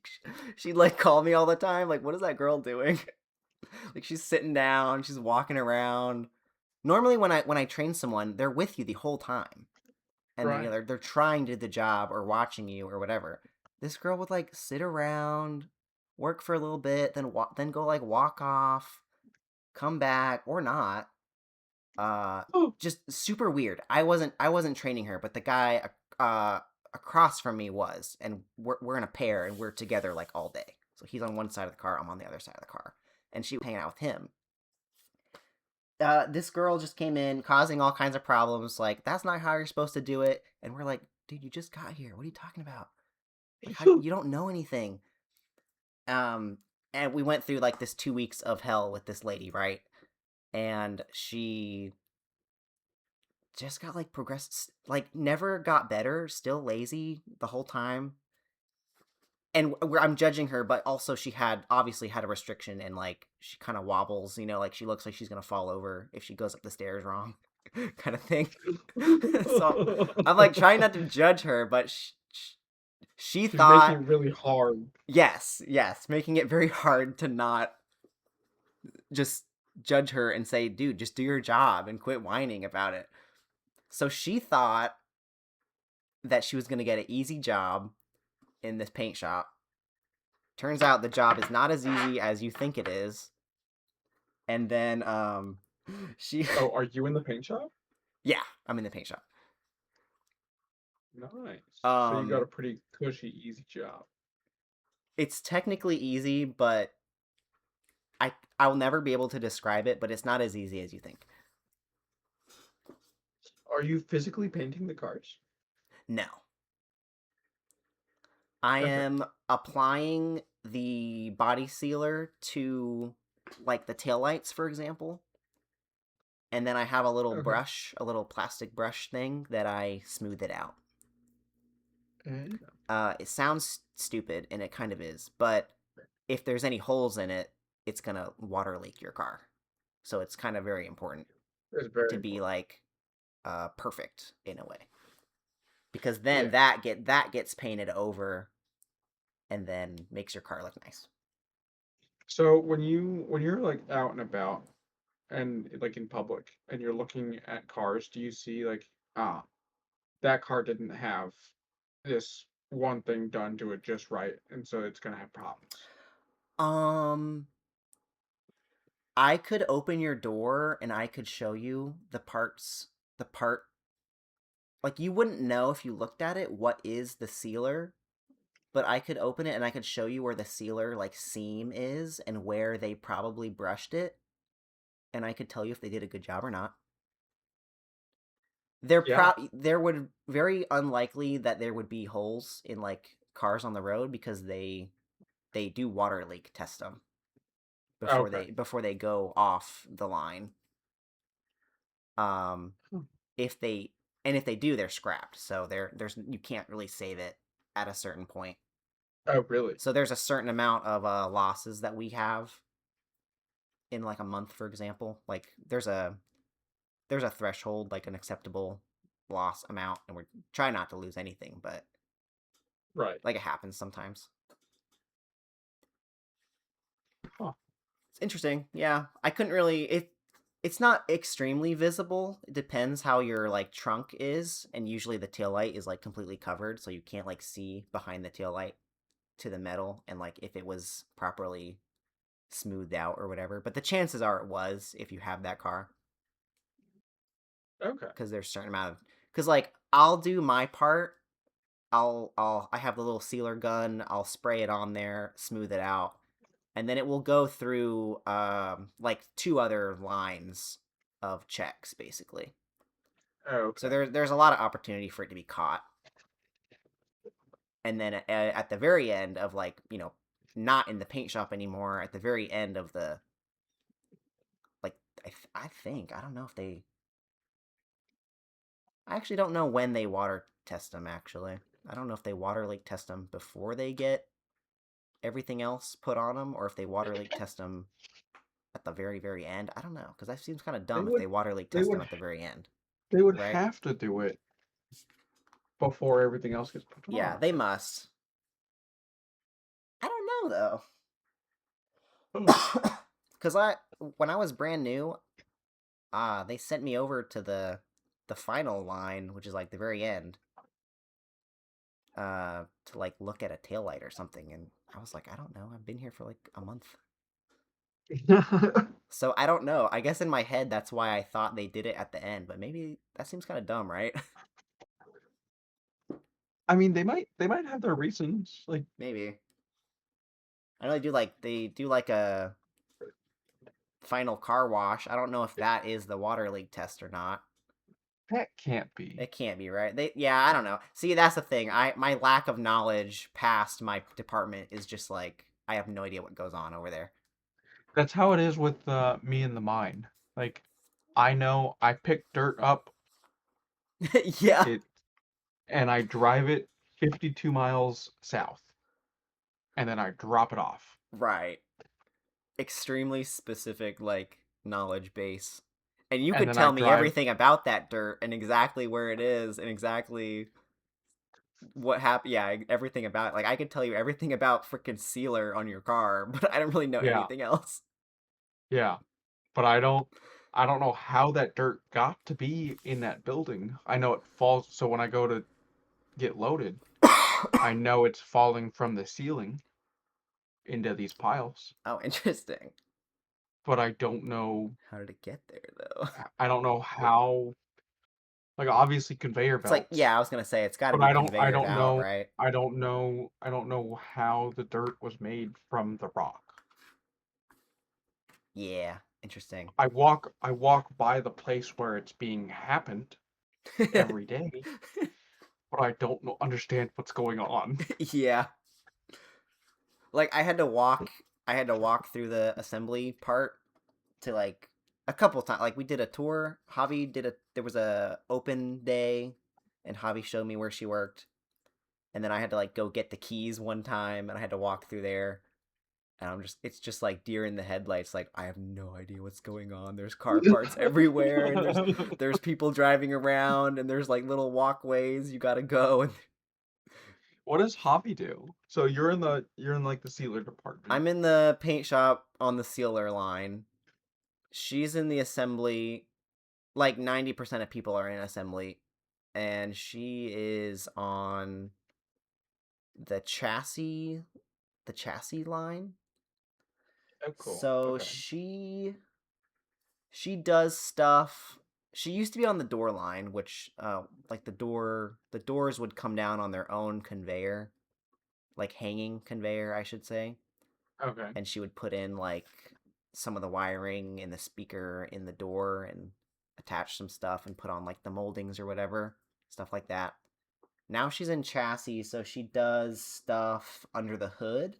she'd like call me all the time, like, what is that girl doing? Like she's sitting down, she's walking around. Normally when I train someone, they're with you the whole time. And then, Right. they're trying to do the job or watching you or whatever. This girl would like sit around, work for a little bit, then go like walk off, come back or not. Oh, Just super weird. I wasn't training her, but the guy across from me was, and we're in a pair and we're together like all day. So he's on one side of the car, I'm on the other side of the car, and she was hanging out with him. This girl just came in causing all kinds of problems. Like, that's not how you're supposed to do it. And we're like, dude, you just got here. What are you talking about? Like, how you don't know anything? Um, and we went through like this 2 weeks of hell with this lady, right? And she just got like progressed, like never got better, still lazy the whole time. And I'm judging her, but also she had obviously had a restriction and like she kind of wobbles, like she looks like she's gonna fall over if she goes up the stairs wrong, kind of thing. So I'm like trying not to judge her, but she she's making thought, it really hard. yes, making it very hard to not just judge her and say, dude, just do your job and quit whining about it. So she thought that she was gonna get an easy job in this paint shop. Turns out the job is not as easy as you think it is. And then she Oh, are you in the paint shop? yeah, I'm in the paint shop. Nice. So you got a Um pretty cushy, easy job. it's technically easy, but I'll never be able to describe it, but it's not as easy as you think. Are you physically painting the cars? No. I Okay. am applying the body sealer to like the taillights, for example. And then I have a little Okay. brush, a little plastic brush thing that I smooth it out. And It sounds stupid, and it kind of is, but if there's any holes in it, it's gonna water leak your car. So it's kind of very important it's very to be important. like perfect in a way, because then Yeah. that gets painted over and then makes your car look nice. So when you're like out and about and like in public and you're looking at cars, do you see like, ah, that car didn't have this one thing done to it just right, and so it's gonna have problems? Um, I could open your door and I could show you the parts, the part like you wouldn't know if you looked at it what is the sealer, but I could open it and I could show you where the sealer like seam is and where they probably brushed it, and I could tell you if they did a good job or not. Yeah. There would very unlikely that there would be holes in like cars on the road because they do water leak test them Okay. before they go off the line. Um, Hmm. if they if they do, they're scrapped. So there's you can't really save it at a certain point. Oh, really? So there's a certain amount of losses that we have in like a month, for example. Like there's a threshold, like an acceptable loss amount, and we're trying not to lose anything, but Right. like it happens sometimes. Huh. It's interesting. Yeah, I couldn't really it's not extremely visible. It depends how your like trunk is, and usually the tail light is like completely covered, so you can't like see behind the tail light to the metal and like if it was properly smoothed out or whatever. But the chances are it was if you have that car, Okay. because there's a certain amount of because like I'll do my part. I have the little sealer gun. I'll spray it on there, smooth it out, and then it will go through like two other lines of checks basically. So Okay. there's a lot of opportunity for it to be caught. and then at the very end of like not in the paint shop anymore. At the very end of the like I think I don't know if they I actually don't know when they water test them. Actually, I don't know if they water leak test them before they get everything else put on them, or if they water leak test them at the very end. I don't know because that seems kind of They dumb if would they water leak they test them would at the very end, they would right? have to do it before everything else gets put Yeah, on. they must. I don't know Oh. though, because when I was brand new, they sent me over to the final line, which is like the very end, to like look at a taillight or something, and I was like, I don't know, I've been here for like a month. So I don't know. I guess in my head that's why I thought they did it at the end, but maybe that seems kind of dumb, right? I mean, they might have their reasons. Like Maybe. I know they do like a final car wash. I don't know if that is the water leak test or not. that can't be. It can't be, right? Yeah, I don't know. See, that's the thing. My lack of knowledge past my department is just like I have no idea what goes on over there. That's how it is with me and the mine. Like, I know I pick dirt up Yeah, it and I drive it 52 miles south, and then I drop it off, right. Extremely specific like knowledge base. And you and could then I tell me drive. everything about that dirt and exactly where it is and exactly what happened. Yeah, everything about it. Like I could tell you everything about freaking sealer on your car, but I don't really know Yeah, anything else. yeah, but I don't know how that dirt got to be in that building. I know it falls, so when I go to get loaded, I know it's falling from the ceiling into these piles, Oh, interesting. but I don't know. How did it get there though? I don't know how. Like obviously conveyor It's like, belts, yeah, I was gonna say it's got to but be I conveyored don't out, know. right? I don't know how the dirt was made from the rock. Yeah, interesting. I walk by the place where it's being happened every day, but I don't know understand what's going on. Yeah, like I had to walk through the assembly part to like a couple times. Like we did a tour. Javi did a there was a open day, and Javi showed me where she worked, and then I had to like go get the keys one time, and I had to walk through there. And it's just like deer in the headlights. Like I have no idea what's going on. There's car parts everywhere, and there's people driving around, and there's like little walkways you gotta go. And What does Hobby do? So you're in like the sealer department. I'm in the paint shop on the sealer line. She's in the assembly. Like 90% of people are in assembly, and she is on the chassis the chassis line. Oh, cool. So Okay. she does stuff. She used to be on the door line, which like the doors would come down on their own conveyor, like hanging conveyor, I should say. Okay. And she would put in like some of the wiring in the speaker in the door and attach some stuff and put on like the moldings or whatever, stuff like that. Now she's in chassis, so she does stuff under the hood.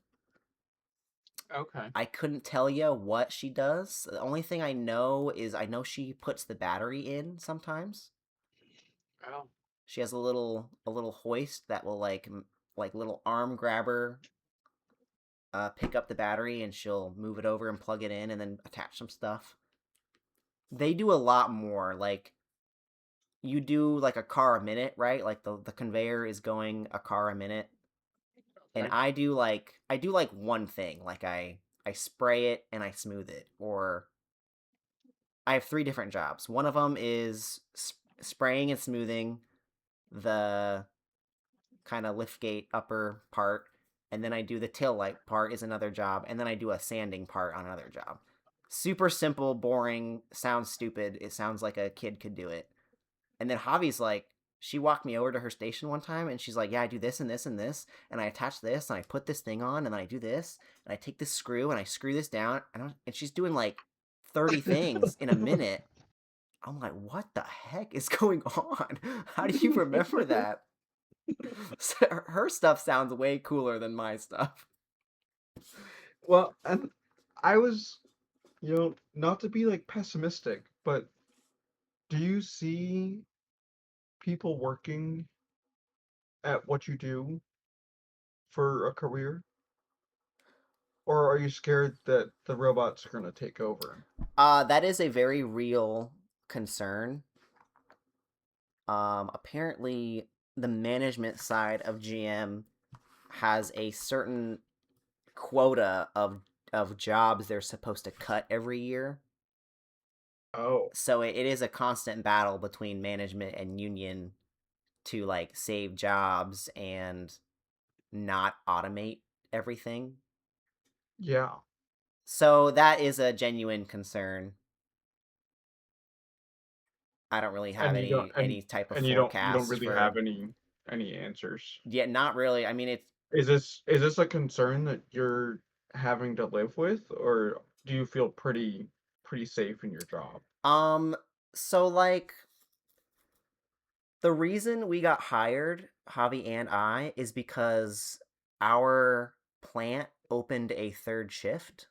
Okay. I couldn't tell you what she does. The only thing I know is I know she puts the battery in sometimes. Oh. She has a little hoist that will like little arm grabber pick up the battery, and she'll move it over and plug it in and then attach some stuff. They do a lot more. Like you do like a car a minute, right? Like the conveyor is going a car a minute, and Okay. I do like one thing. Like I spray it and I smooth it, or I have three different jobs. One of them is spraying and smoothing the kind of lift gate upper part, and then I do the tail light part is another job, and then I do a sanding part on another job. Super simple, boring, sounds stupid. It sounds like a kid could do it. And then Javi's like, she walked me over to her station one time, and she's like, yeah, I do this and this and this, and I attach this, and I put this thing on, and then I do this, and I take this screw, and I screw this down, and she's doing like 30 things in a minute. I'm like, what the heck is going on? How do you remember that? So her stuff sounds way cooler than my stuff. Well, and I was, not to be like pessimistic, but do you see people working at what you do for a career? Or are you scared that the robots are going to take over? That is a very real concern. Apparently, the management side of GM has a certain quota of jobs they're supposed to cut every year. Oh, So it is a constant battle between management and union to like save jobs and not automate everything. yeah. So that is a genuine concern. I don't really have And you don't any type of you don't forecast really for. have any answers. Yeah, not really. I mean, it's Is this a concern that you're having to live with, or do you feel pretty safe in your job? um so like the reason we got hired, Javi and I, is because our plant opened a third shift.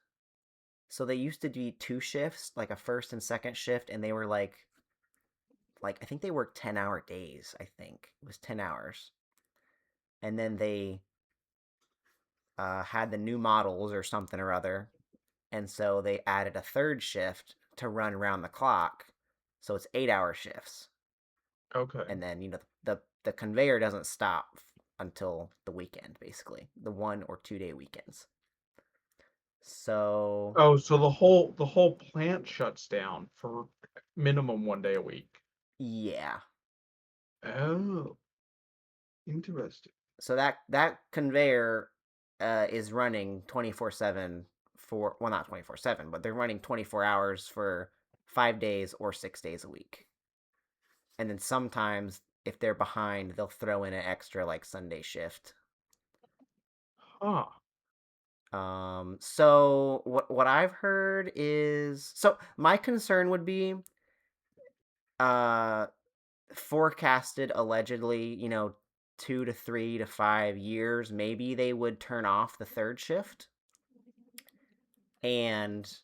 So they used to be two shifts, like a first and second shift, and they were like I think they worked 10-hour days, I think. It was 10 hours. And then they had the new models or something or other. And so they added a third shift to run around the clock. So it's 8-hour shifts. Okay. And then, the conveyor doesn't stop until the weekend, basically, the 1 or 2 day weekends. So, Oh, so the whole plant shuts down for minimum 1 day a week. yeah. Oh, interesting. So that conveyor is running 24/7 for, well, not 24/7, but they're running 24 hours for 5 days or 6 days a week. And then sometimes if they're behind, they'll throw in an extra like Sunday shift. Huh. So what I've heard is, so my concern would be uh forecasted allegedly, 2 to 3 to 5 years, maybe they would turn off the third shift, and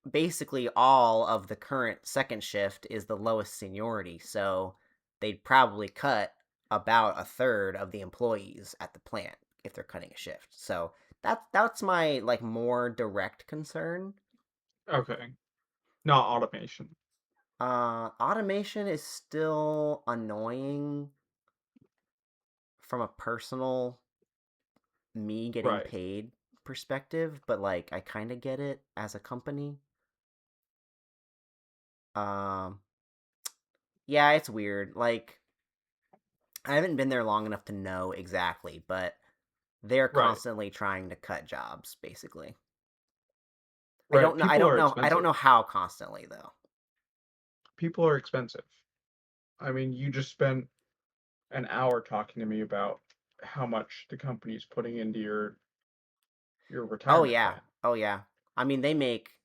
basically all of the current second shift is the lowest seniority, so they'd probably cut about a third of the employees at the plant if they're cutting a shift. So that's my like more direct concern. Okay. Not automation. Automation is still annoying from a personal me getting Right. paid perspective, but like I kind of get it as a company. Um, yeah, it's weird. Like I haven't been there long enough to know exactly, but they're Right. constantly trying to cut jobs, basically. I Right. don't know. I People don't are know. I don't expensive. know how constantly though. People are expensive. I mean, you just spent an hour talking to me about how much the company's putting into your Oh retirement yeah. plan. Oh yeah. I mean, they make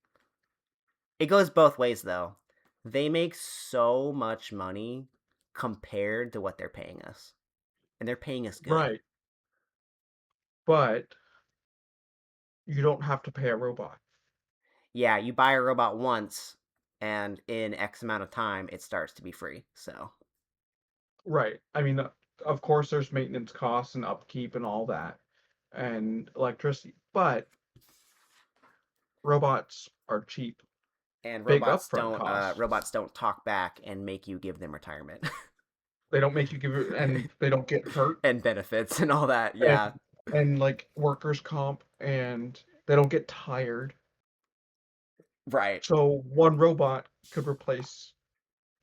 it goes both ways though. They make so much money compared to what they're paying us, and they're paying us good. Right. But you don't have to pay a robot. Yeah, you buy a robot once, and in X amount of time, it starts to be free. So, Right. I mean, of course, there's maintenance costs and upkeep and all that, and electricity, but robots are cheap. and Big upfront robots costs. don't talk back and make you give them retirement They don't make you give it, and they don't get hurt, and benefits and all that. and Yeah, like workers' comp, and they don't get tired. right. So one robot could replace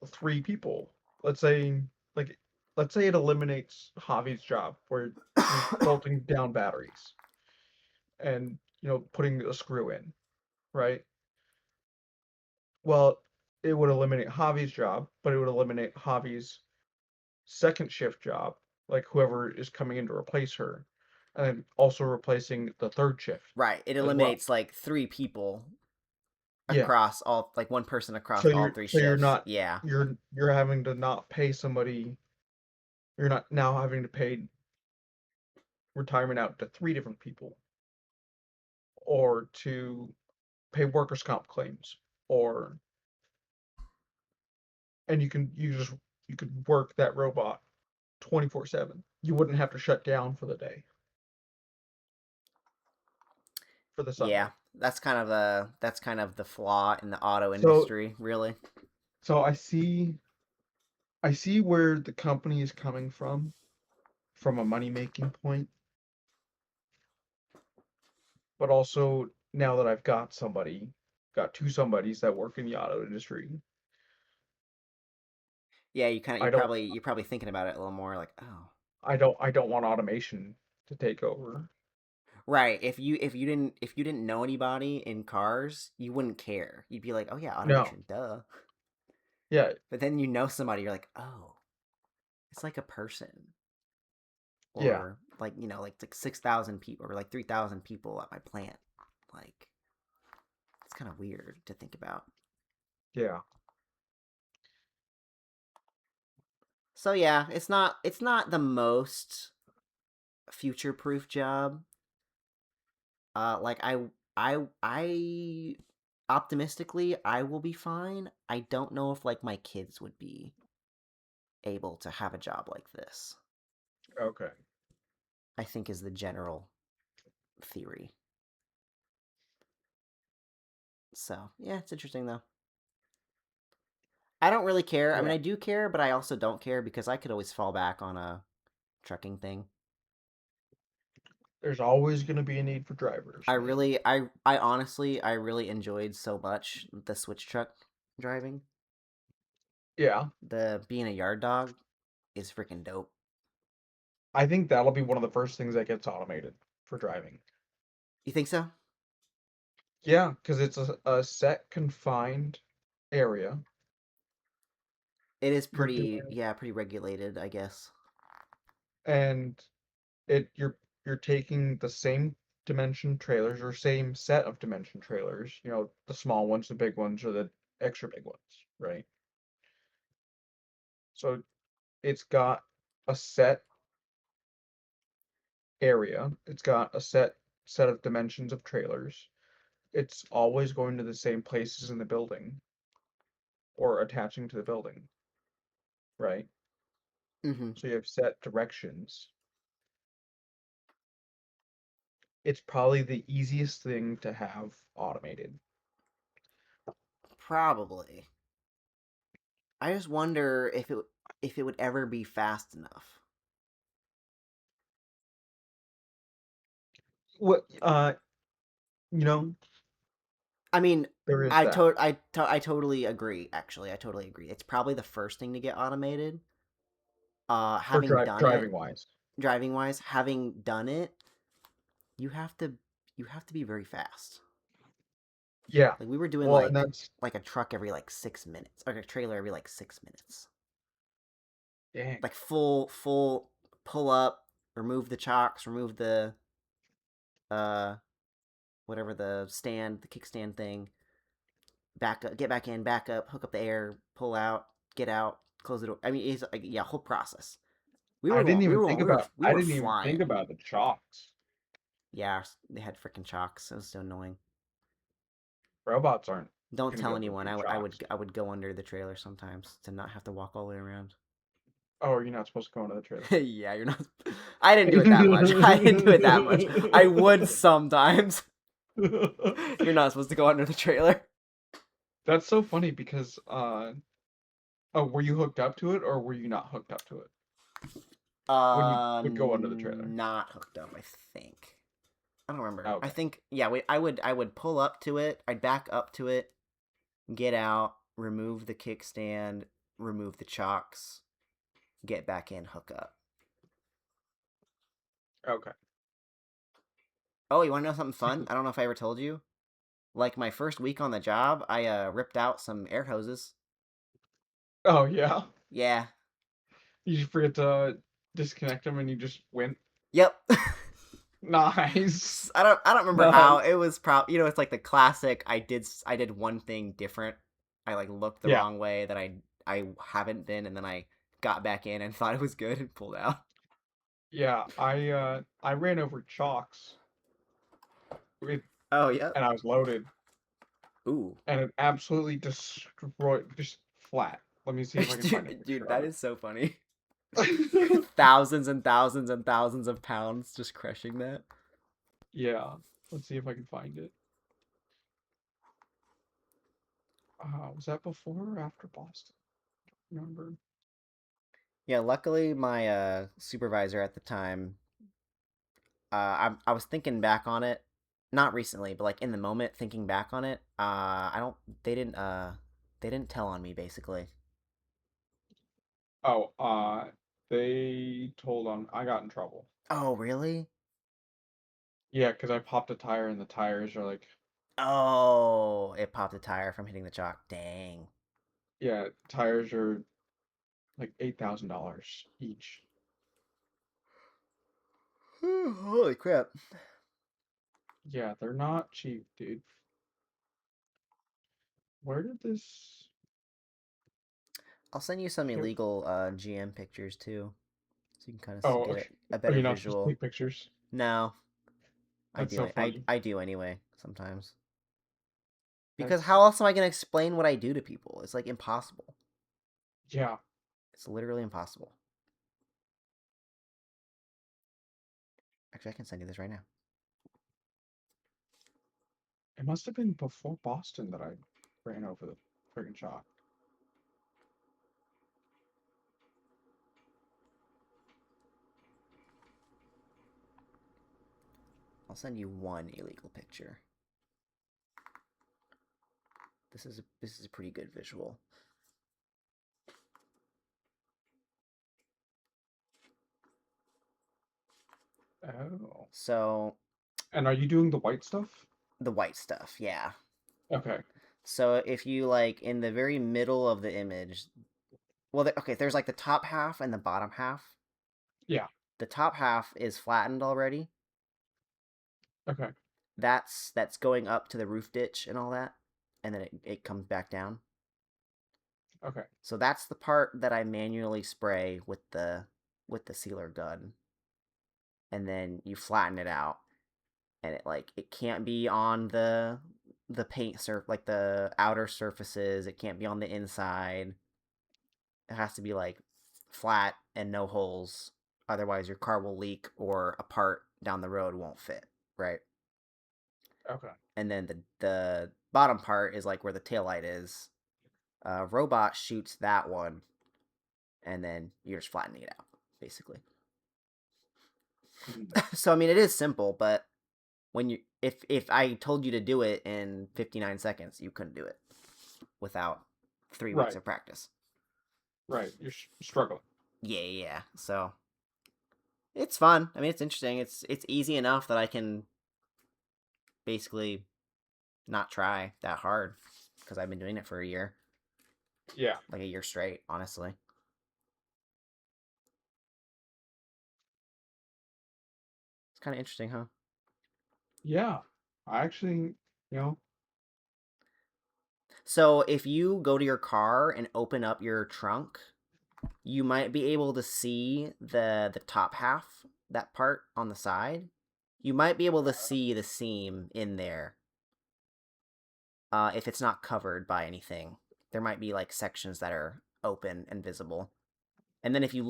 three people. Let's say, like, let's say it eliminates Javi's job, where he's bolting down batteries and putting a screw in, right? Well, it would eliminate Javi's job, but it would eliminate Javi's second shift job, like whoever is coming in to replace her, and then also replacing the third shift Right. It as well. eliminates like three people Yeah. across all, like one person across So all you're three so you're shifts. not Yeah. you're having to not pay somebody You're not now having to pay retirement out to 3 different people, or to pay workers' comp claims, or and you could work that robot 24/7. You wouldn't have to shut down for the day for the Yeah, Sunday. that's kind of the flaw in the auto So industry, really. so I see where the company is coming from a money making point, but also now that I've got two somebodies that work in the auto industry, Yeah, I don't you're probably thinking about it a little more like, oh. I don't want automation to take over. Right. If you didn't know anybody in cars, you wouldn't care. You'd be like, "Oh yeah, No. automation, duh." Yeah, But then you know somebody, you're like, "Oh, it's like a person." yeah, Or like, you know, like 6,000 people or like 3,000 people at my plant. Like it's kind of weird to think about. yeah, So yeah, it's not the most future-proof job. Like I optimistically I will be fine. I don't know if like my kids would be able to have a job like this. okay. I think is the general theory. So, yeah, it's interesting though. I don't really care. I mean, Yeah. I do care, but I also don't care because I could always fall back on a trucking thing. There's always going to be a need for drivers, man. I honestly, I really enjoyed so much the switch truck driving. Yeah, The being a yard dog is freaking dope. I think that'll be one of the first things that gets automated for driving. You think so? Yeah, because it's a set confined area. It is You're pretty, doing, yeah, pretty regulated, I guess. and it you're taking the same dimension trailers or same set of dimension trailers, the small ones, the big ones, or the extra big ones, right? So it's got a set area, it's got a set of dimensions of trailers. It's always going to the same places in the building or attaching to the building, right? Mm-hmm. So you have set directions. It's probably the easiest thing to have automated. Probably. I just wonder if it would ever be fast enough. What you know, I mean, there is that I totally agree. Actually, I totally agree. It's probably the first thing to get automated. for Having done it, driving wise. driving wise, having done it, you have to you have to be very fast. Yeah. Like we were doing Well, and that's like a truck every like 6 minutes, like a trailer every like 6 minutes. dang. Like full pull up, remove the chocks, remove the uh whatever the stand, the kickstand thing, back up, get back in, back up, hook up the air, pull out, get out, close the door. I mean, it's like yeah, whole process. We I were didn't even think flying. about the chocks. Yeah, they had freaking chocks. It was so annoying. Robots aren't Don't gonna be tell able to anyone. do chocks. I would go under the trailer sometimes to not have to walk all the way around. Oh, you're not supposed to go into the trailer. Yeah, you're not. I didn't do it that much. I didn't do it that much. I would sometimes. You're not supposed to go under the trailer. That's so funny because oh, were you hooked up to it or were you not hooked up to it when you would go under the trailer? Not hooked up. I think. I don't remember. I Okay. think yeah. I would pull up to it. I'd back up to it, get out, remove the kickstand, remove the chocks, get back in, hook up. Okay. Oh, you want to know something fun? I don't know if I ever told you. Like my first week on the job, I ripped out some air hoses. Oh yeah. Yeah. You just forget to disconnect them and you just went. Yep. Nice. I don't remember how. Nice. It was probably it's like the classic I did one thing different. I like looked the Yeah. wrong way that I haven't been and then I got back in and thought it was good and pulled out. Yeah, I ran over chalks with, Oh, yeah. and I was loaded, Ooh. and it absolutely destroyed, just flat. Let me see if I can find a Dude, picture that of is so funny. it. Thousands and thousands and thousands of pounds just crushing that. Yeah, let's see if I can find it. Was that before or after Boston? Remember? Yeah, luckily my supervisor at the time, I was thinking back on it, not recently, but like in the moment, thinking back on it. I don't. They didn't tell on me basically. Oh, they told on I got in trouble. Oh, really? Yeah, because I popped a tire and the tires are like, Oh, it popped a tire from hitting the chalk. Dang. yeah, tires are like $8,000 each. Holy crap. Yeah, they're not cheap, dude. Where did this I'll send you some get? illegal GM pictures too, so you can kind of Oh, get okay. a Are better you not supposed to visual. take pictures? No, I That's do so it. funny. I do anyway sometimes. Because That's how else am I gonna explain what I do to people? It's like impossible. yeah. It's literally impossible. Actually, I can send you this right now. It must have been before Boston that I ran over the friggin' chalk. I'll send you one illegal picture. This is a pretty good visual. Oh. So And are you doing the white stuff? the white stuff, yeah. Okay. So if you like in the very middle of the image, well, okay, there's like the top half and the bottom half. Yeah. The top half is flattened already. Okay. That's going up to the roof ditch and all that, and then it comes back down. Okay. So that's the part that I manually spray with the sealer gun, and then you flatten it out, and it can't be on the paint like the outer surfaces. It can't be on the inside. It has to be like flat and no holes. Otherwise, your car will leak or a part down the road won't fit, right? Okay. And then the bottom part is like where the taillight is. Robot shoots that one, and then you're just flattening it out, basically. Mhm. So I mean, it is simple, but when you if I told you to do it in 59 seconds, you couldn't do it without 3 weeks Right. of practice. Right. You're struggling. Yeah, yeah. So it's fun. I mean, it's interesting. It's easy enough that I can basically not try that hard because I've been doing it for a year, Yeah. like a year straight, honestly. It's kind of interesting, huh? Yeah. I actually, So if you go to your car and open up your trunk, you might be able to see the top half, that part on the side. You might be able to see the seam in there if it's not covered by anything. There might be like sections that are open and visible. And then okay. if you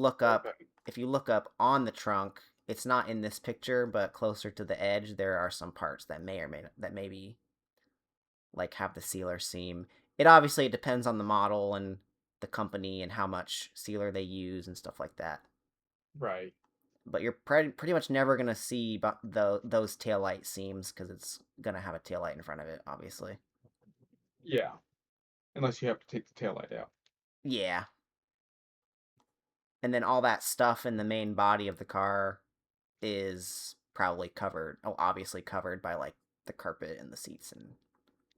look up on the trunk, it's not in this picture, but closer to the edge, there are some parts that may or may not, that maybe like have the sealer seam. It obviously depends on the model and the company and how much sealer they use and stuff like that. Right. But you're pretty much never gonna see those taillight seams because it's gonna have a taillight in front of it, obviously. Yeah. Unless you have to take the taillight out. Yeah, and then all that stuff in the main body of the car is probably covered. Oh, obviously covered by like the carpet and the seats and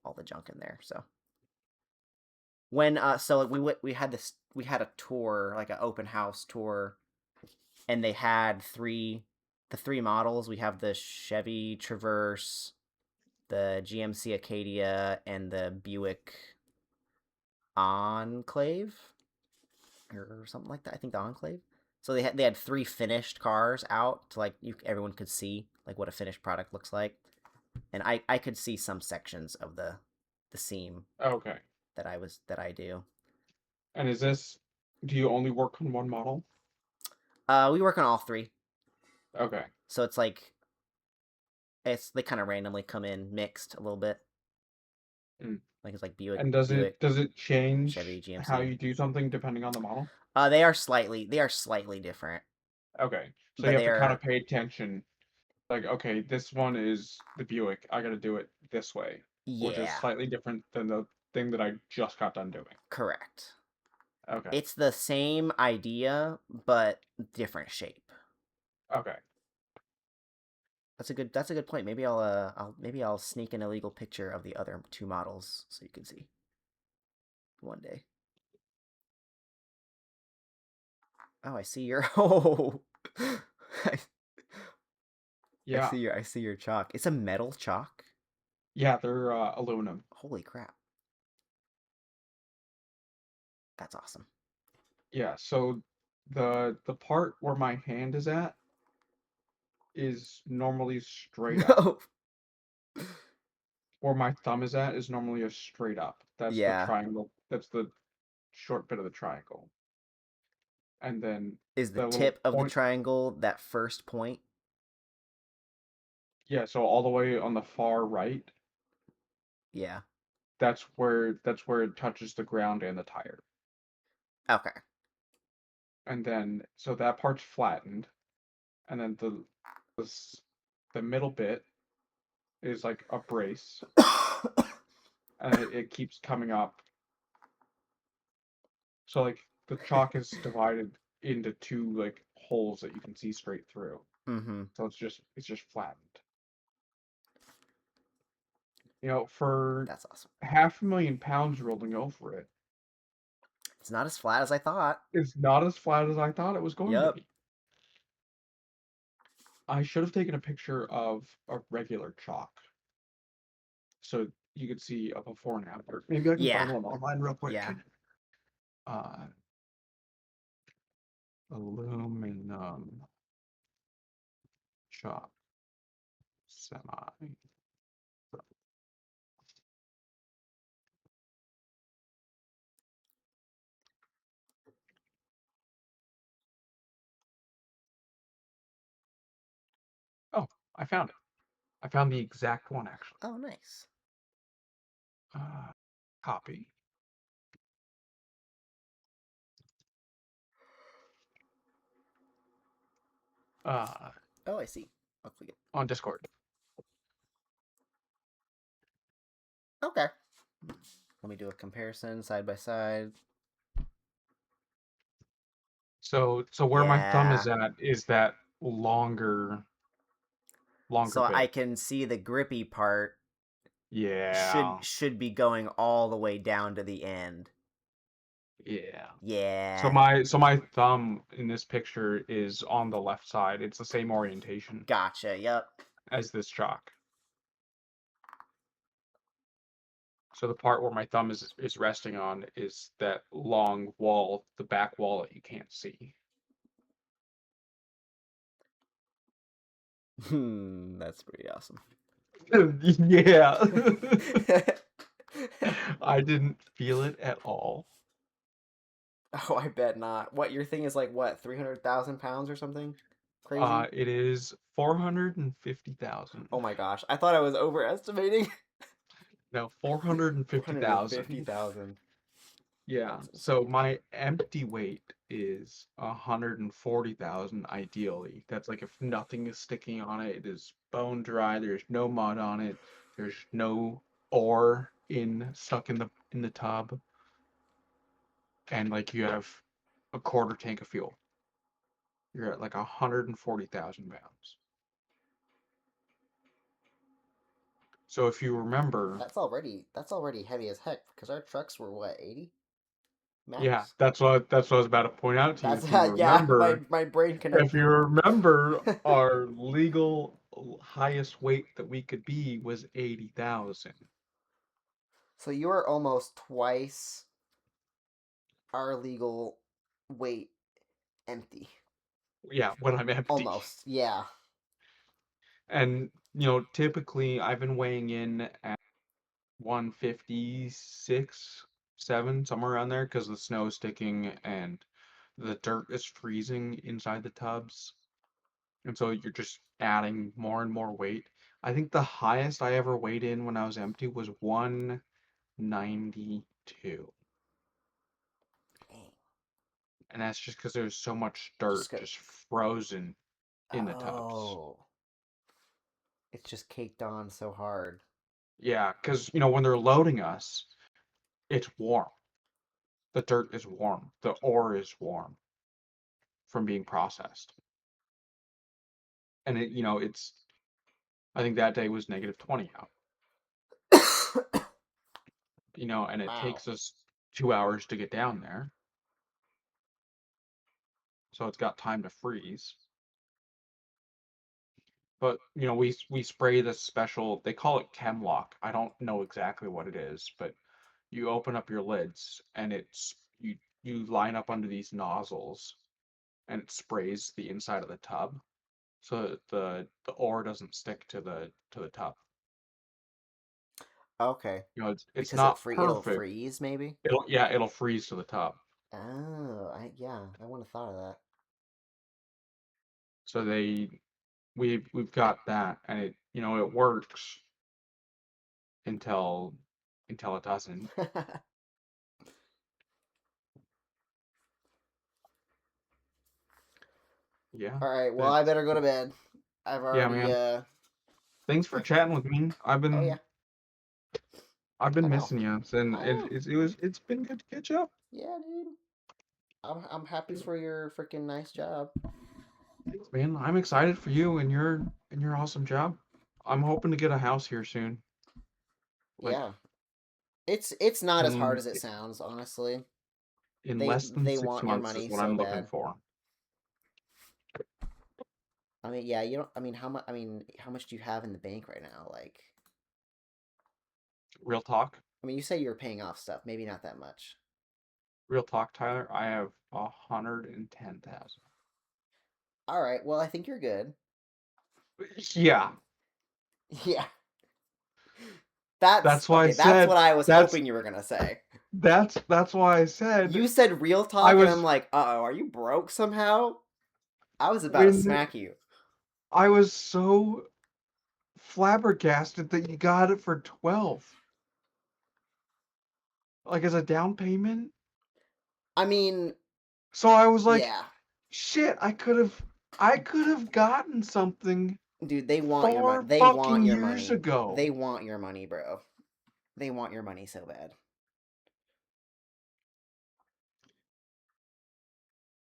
all the junk in there. So when so we had a tour, like an open house tour, and they had the three models. We have the Chevy Traverse, the GMC Acadia, and the Buick Enclave. or something like that. I think the Enclave. So they had 3 finished cars out to like everyone could see like what a finished product looks like, and I could see some sections of the seam Okay. that I do. And is this? Do you only work on one model? We work on all 3, Okay. so it's like they kind of randomly come in mixed a little bit. Mm. Like it's like And Buick, does it Chevy, change how GMC. you do something depending on the model? They are slightly different, Okay. So you but have they to kind of are pay attention. Like, okay, this one is the Buick. I got to do it this way, which is yeah, slightly different than the thing that I just got done doing. correct. Okay. It's the same idea but different shape. Okay. That's a good point. Maybe I'll sneak an illegal picture of the other 2 models so you can see one day. Oh, I see your oh. I, Yeah. I see your chalk. It's a metal chalk. Yeah, they're aluminum. Holy crap. That's awesome. Yeah, so the part where my hand is at is normally straight up. No. Where my thumb is at is normally a straight up. That's the Yeah. triangle. That's the short bit of the triangle. And then Is the the little tip of the point, triangle that first point? yeah, so all the way on the far right, Yeah. that's where it touches the ground and the tire. Okay. And then so that part's flattened, and then the, s- the middle bit is like a brace, and it keeps coming up. So like the chalk is divided into two like holes that you can see straight through. Mm-hmm. So it's just flattened. For That's awesome. 500,000 pounds rolling over it, It's not as flat as I thought. it's not as flat as I thought it was going to Yep. be. I should have taken a picture of a regular chalk so you could see a before and after. Maybe I can Yeah. find one online real quick. Yeah. Uh, aluminum chalk semi. Oh, I found it. I found the exact one actually. Oh, nice. Uh, copy. Uh, Oh, I see. I'll click it. on Discord. Okay. Let me do a comparison side by side. So where my thumb Yeah. is at is that longer So I bit. can see the grippy part should Yeah, should be going all the way down to the end. yeah. So Yeah. my thumb in this picture is on the left side. It's the same orientation Gotcha. Yep. as this chalk. So the part where my thumb is resting on is that long wall, the back wall that you can't see. That's pretty awesome. Yeah. I didn't feel it at all. Oh, I bet not. What, your thing is like what, 300,000 pounds or something? Crazy? It is 450,000. Oh my gosh. I thought I was overestimating. No, 450,000. 450,000. Yeah. That's So insane. my empty weight is 140,000 ideally. That's like if nothing is sticking on it, it is bone dry, there's no mud on it, there's no ore stuck in the tub, and like you have a quarter tank of fuel. You're at like 140,000 pounds. So if you remember, That's already heavy as heck because our trucks were what, 80 yeah, max? that's what I was about to point out to you. That's If you yeah, my remember, my brain if you connected. remember, our legal highest weight that we could be was 80,000. So you are almost twice our legal Wait, empty. Yeah, when I'm empty. Almost. Yeah. And typically I've been weighing in at 156, 7, somewhere around there, because the snow is sticking and the dirt is freezing inside the tubs. And so you're just adding more and more weight. I think the highest I ever weighed in when I was empty was 192. Dang. And that's just because there's so much dirt Just go. just frozen in the tubs. Oh. It's just caked on so hard. Yeah, because when they're loading us, it's warm. The dirt is warm. The ore is warm from being processed. And it's I think that day was -20 out. And it Wow. takes us 2 hours to get down there. So it's got time to freeze. But we spray this special, they call it Chemlock. I don't know exactly what it is, but you open up your lids and you line up under these nozzles and it sprays the inside of the tub so that the ore doesn't stick to the tub. Okay. It's Because not it'll perfect. freeze maybe. It'll freeze to the tub. Oh, yeah, I wouldn't have thought of that. So we've got that, and it works until it doesn't. Yeah. All right. Well, I It's better go to bed. I've Yeah, already. man. Thanks for chatting with me. Oh yeah, I've I been know. missing you, and I know. it's been good to catch up. Yeah, dude. I'm happy for your freaking nice job. Thanks, man. I'm excited for you and your awesome job. I'm hoping to get a house here soon. Like Yeah. It's not as hard in as it sounds, honestly. in They less than they six want your months is money what so I'm looking bad. for. I mean, yeah, you don't. I mean, how much? I mean, how much do you have in the bank right now? Like, Real talk, I mean, you say you're paying off stuff. Maybe not that much. real talk, Tyler. I have 110,000. All right. Well, I think you're good. Yeah, Yeah. That's that's why I okay. That's said what I was that's hoping you were gonna say. that's why I said You said real I talk, and I'm was like, uh-oh, are you broke somehow? I was about to when smack you. I was so flabbergasted that you got it for 12, like as a down payment. I mean, So I was like, yeah, shit, I could have gotten something dude, they want your money. 4 They want fucking your years money. ago. They want your money, bro. They want your money so bad.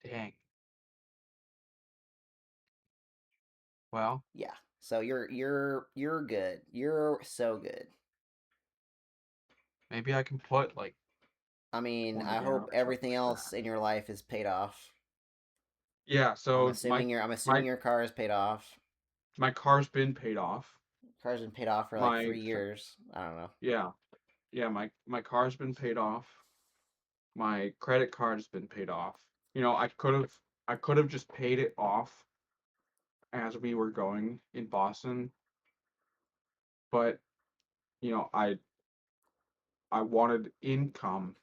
Dang. Well, Yeah. So you're good. You're so good. maybe I can put like I mean, 20 I down hope or something everything like else that. in your life is paid off. Yeah, so I'm assuming my your car is paid off. my car's been paid off. Car's been paid off for like My 3 years. I don't know. yeah, yeah, my car's been paid off. My credit card has been paid off. I could have just paid it off as we were going in Boston, but I wanted income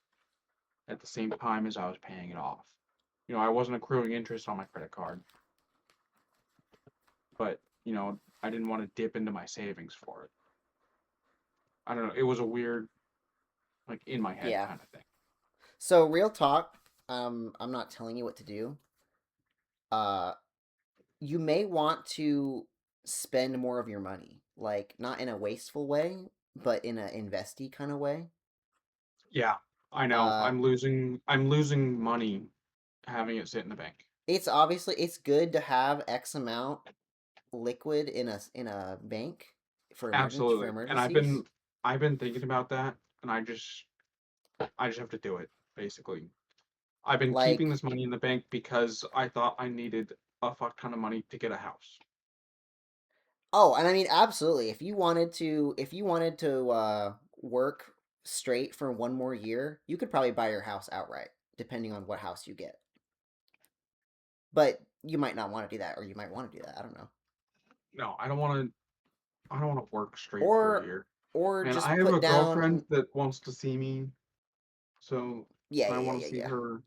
at the same time as I was paying it off. I wasn't accruing interest on my credit card, but I didn't want to dip into my savings for it. I don't know. It was a weird, like in my head Yeah. kind of thing. So real talk. I'm not telling you what to do. Uh, you may want to spend more of your money, like not in a wasteful way, but in a investy kind of way. Yeah, I know. Uh, I'm losing money having it sit in the bank. it's good to have X amount liquid in a bank for Absolutely. And I've emergencies. been I've been thinking about that, and I just have to do it, basically. I've been keeping Like, this money in the bank because I thought I needed a fuck ton of money to get a house. oh, and I mean, absolutely. If you wanted to work straight for one more year, you could probably buy your house outright, depending on what house you get. But you might not want to do that, or you might want to do that. I don't know. No, I don't want to. I don't want to work straight for a Or year. or Man, I just have put a girlfriend down. that wants to see me, so Yeah, I yeah, want yeah, to see yeah. her.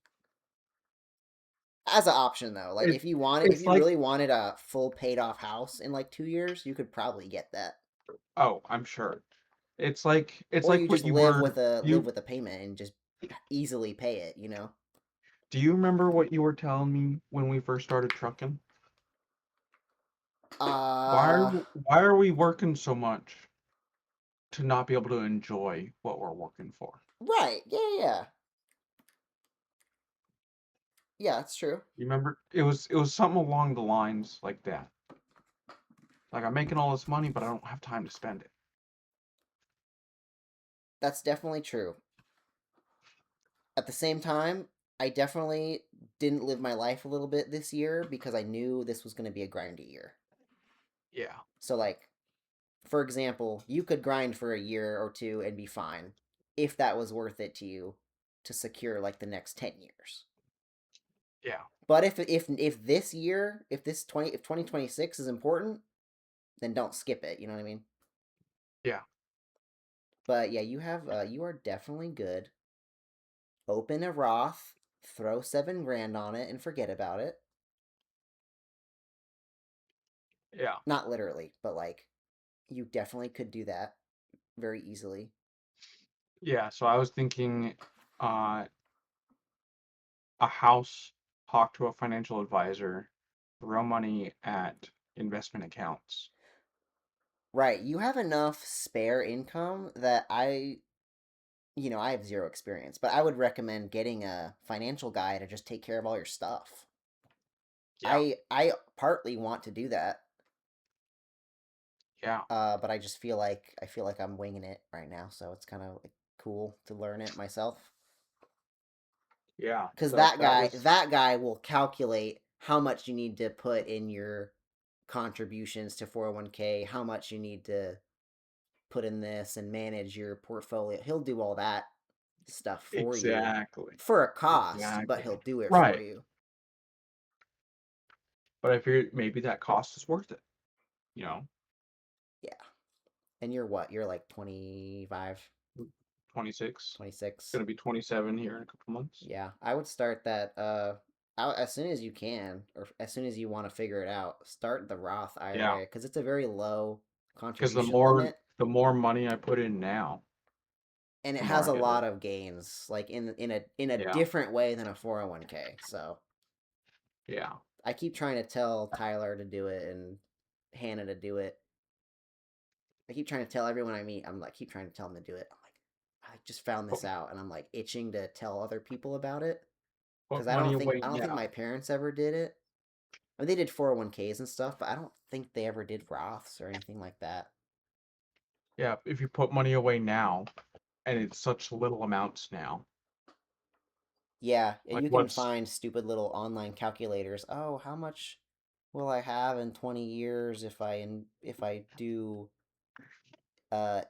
As an option though, like It, if you wanted, if it's you like, really wanted a full paid off house in like 2 years, you could probably get that. oh, I'm sure. It's Or you like just what you were. live You with a payment and just easily pay it. You know. do you remember what you were telling me when we first started trucking? Uh, Why are we working so much to not be able to enjoy what we're working for? right. Yeah, yeah, yeah. Yeah, that's true. You remember? It was something along the lines like that. Like I'm making all this money, but I don't have time to spend it. That's definitely true. At the same time, I definitely didn't live my life a little bit this year because I knew this was going to be a grindy year. Yeah, So, like, for example, you could grind for a year or two and be fine if that was worth it to you to secure like the next 10 years. yeah, But if this year, if 2026 is important, then don't skip it, you know what I mean? yeah, But yeah, you are definitely good. Open a Roth, throw 7 grand on it and forget about it. yeah, Not literally, but like you definitely could do that very easily. yeah. So I was thinking, uh, a house, talk to a financial advisor, throw money at investment accounts. Right, you have enough spare income that I have zero experience, but I would recommend getting a financial guy to just take care of all your stuff. Yeah, I partly want to do that, yeah, but I feel like I'm winging it right now, so it's kind of like cool to learn it myself. yeah. Because So that was, that guy will calculate how much you need to put in your contributions to 401k, how much you need to put in this and manage your portfolio. He'll do all that stuff for you exactly, for a cost, but exactly. he'll do it for Right. you. But I figured maybe that cost is worth it, you know, Yeah. And you're what? You're like 25, 26. 26. Gonna be 27 here in a couple months. Yeah. I would start that out as soon as you can or as soon as you want to figure it out. Start the Roth Yeah, IRA cuz it's a very low because contribution limit the more money I put in now, and it the more has I a get lot out. of gains like in a Yeah, different way than a 401k. So, yeah. I keep trying to tell Tyler to do it and Hannah to do it. I keep trying to tell everyone I meet. I'm like, keep trying to tell them to do it. I'm like, I just found Put this out, and I'm like itching to tell other people about it because put money away I don't think now. my parents ever did it. I mean, they did 401ks and stuff, but I don't think they ever did Roths or anything like that. Yeah, if you put money away now, and it's such little amounts now. Yeah, and Like you can what's find stupid little online calculators. Oh, how much will I have in 20 years if I do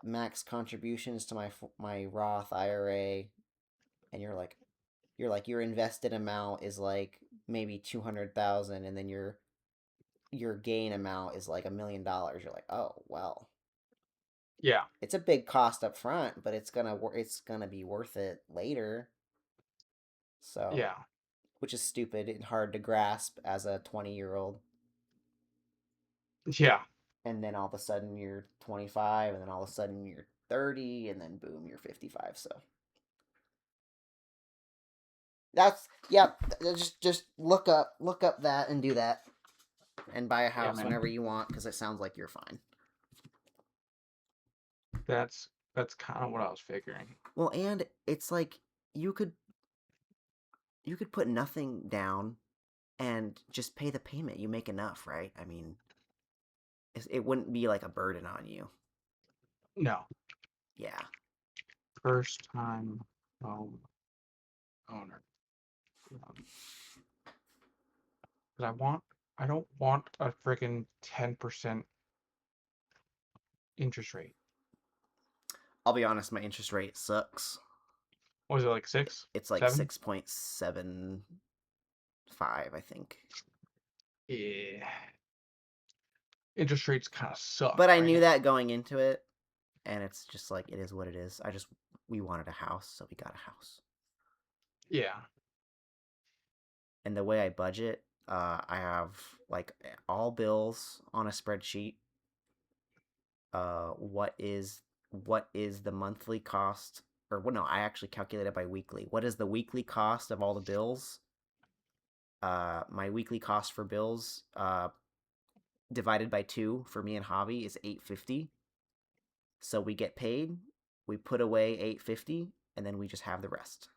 max contributions to my Roth IRA, and you're like your invested amount is like maybe 200,000, and then your gain amount is like $1 million. You're like, oh well, yeah, it's a big cost up front, but it's gonna be worth it later. So, yeah, which is stupid and hard to grasp as a 20-year-old. yeah, And then all of a sudden you're 25, and then all of a sudden you're 30, and then boom, you're 55. So that's yep. Just look up that and do that, and buy a yeah, house man. whenever you want because it sounds like you're fine. That's that's kind of what I was figuring. Well, and it's like you could you could put nothing down and just pay the payment. You make enough, right? I mean, it wouldn't be like a burden on you. No, Yeah. first time home owner. Um, 'Cause I don't want a freaking 10% interest rate. I'll be honest, my interest rate sucks. What was it, like six, It's like seven? 6.75 5, I think. Yeah. Interest rates kind of suck, But I knew right? that going into it, and it's just like it is what it is. We wanted a house, so we got a house. Yeah. And the way I budget, I have like all bills on a spreadsheet. What is the monthly cost? Or well, no, I actually calculate it by weekly. What is the weekly cost of all the bills? My weekly cost for bills, divided by 2 for me and Hobby is 850. So we get paid, we put away 850, and then we just have the rest.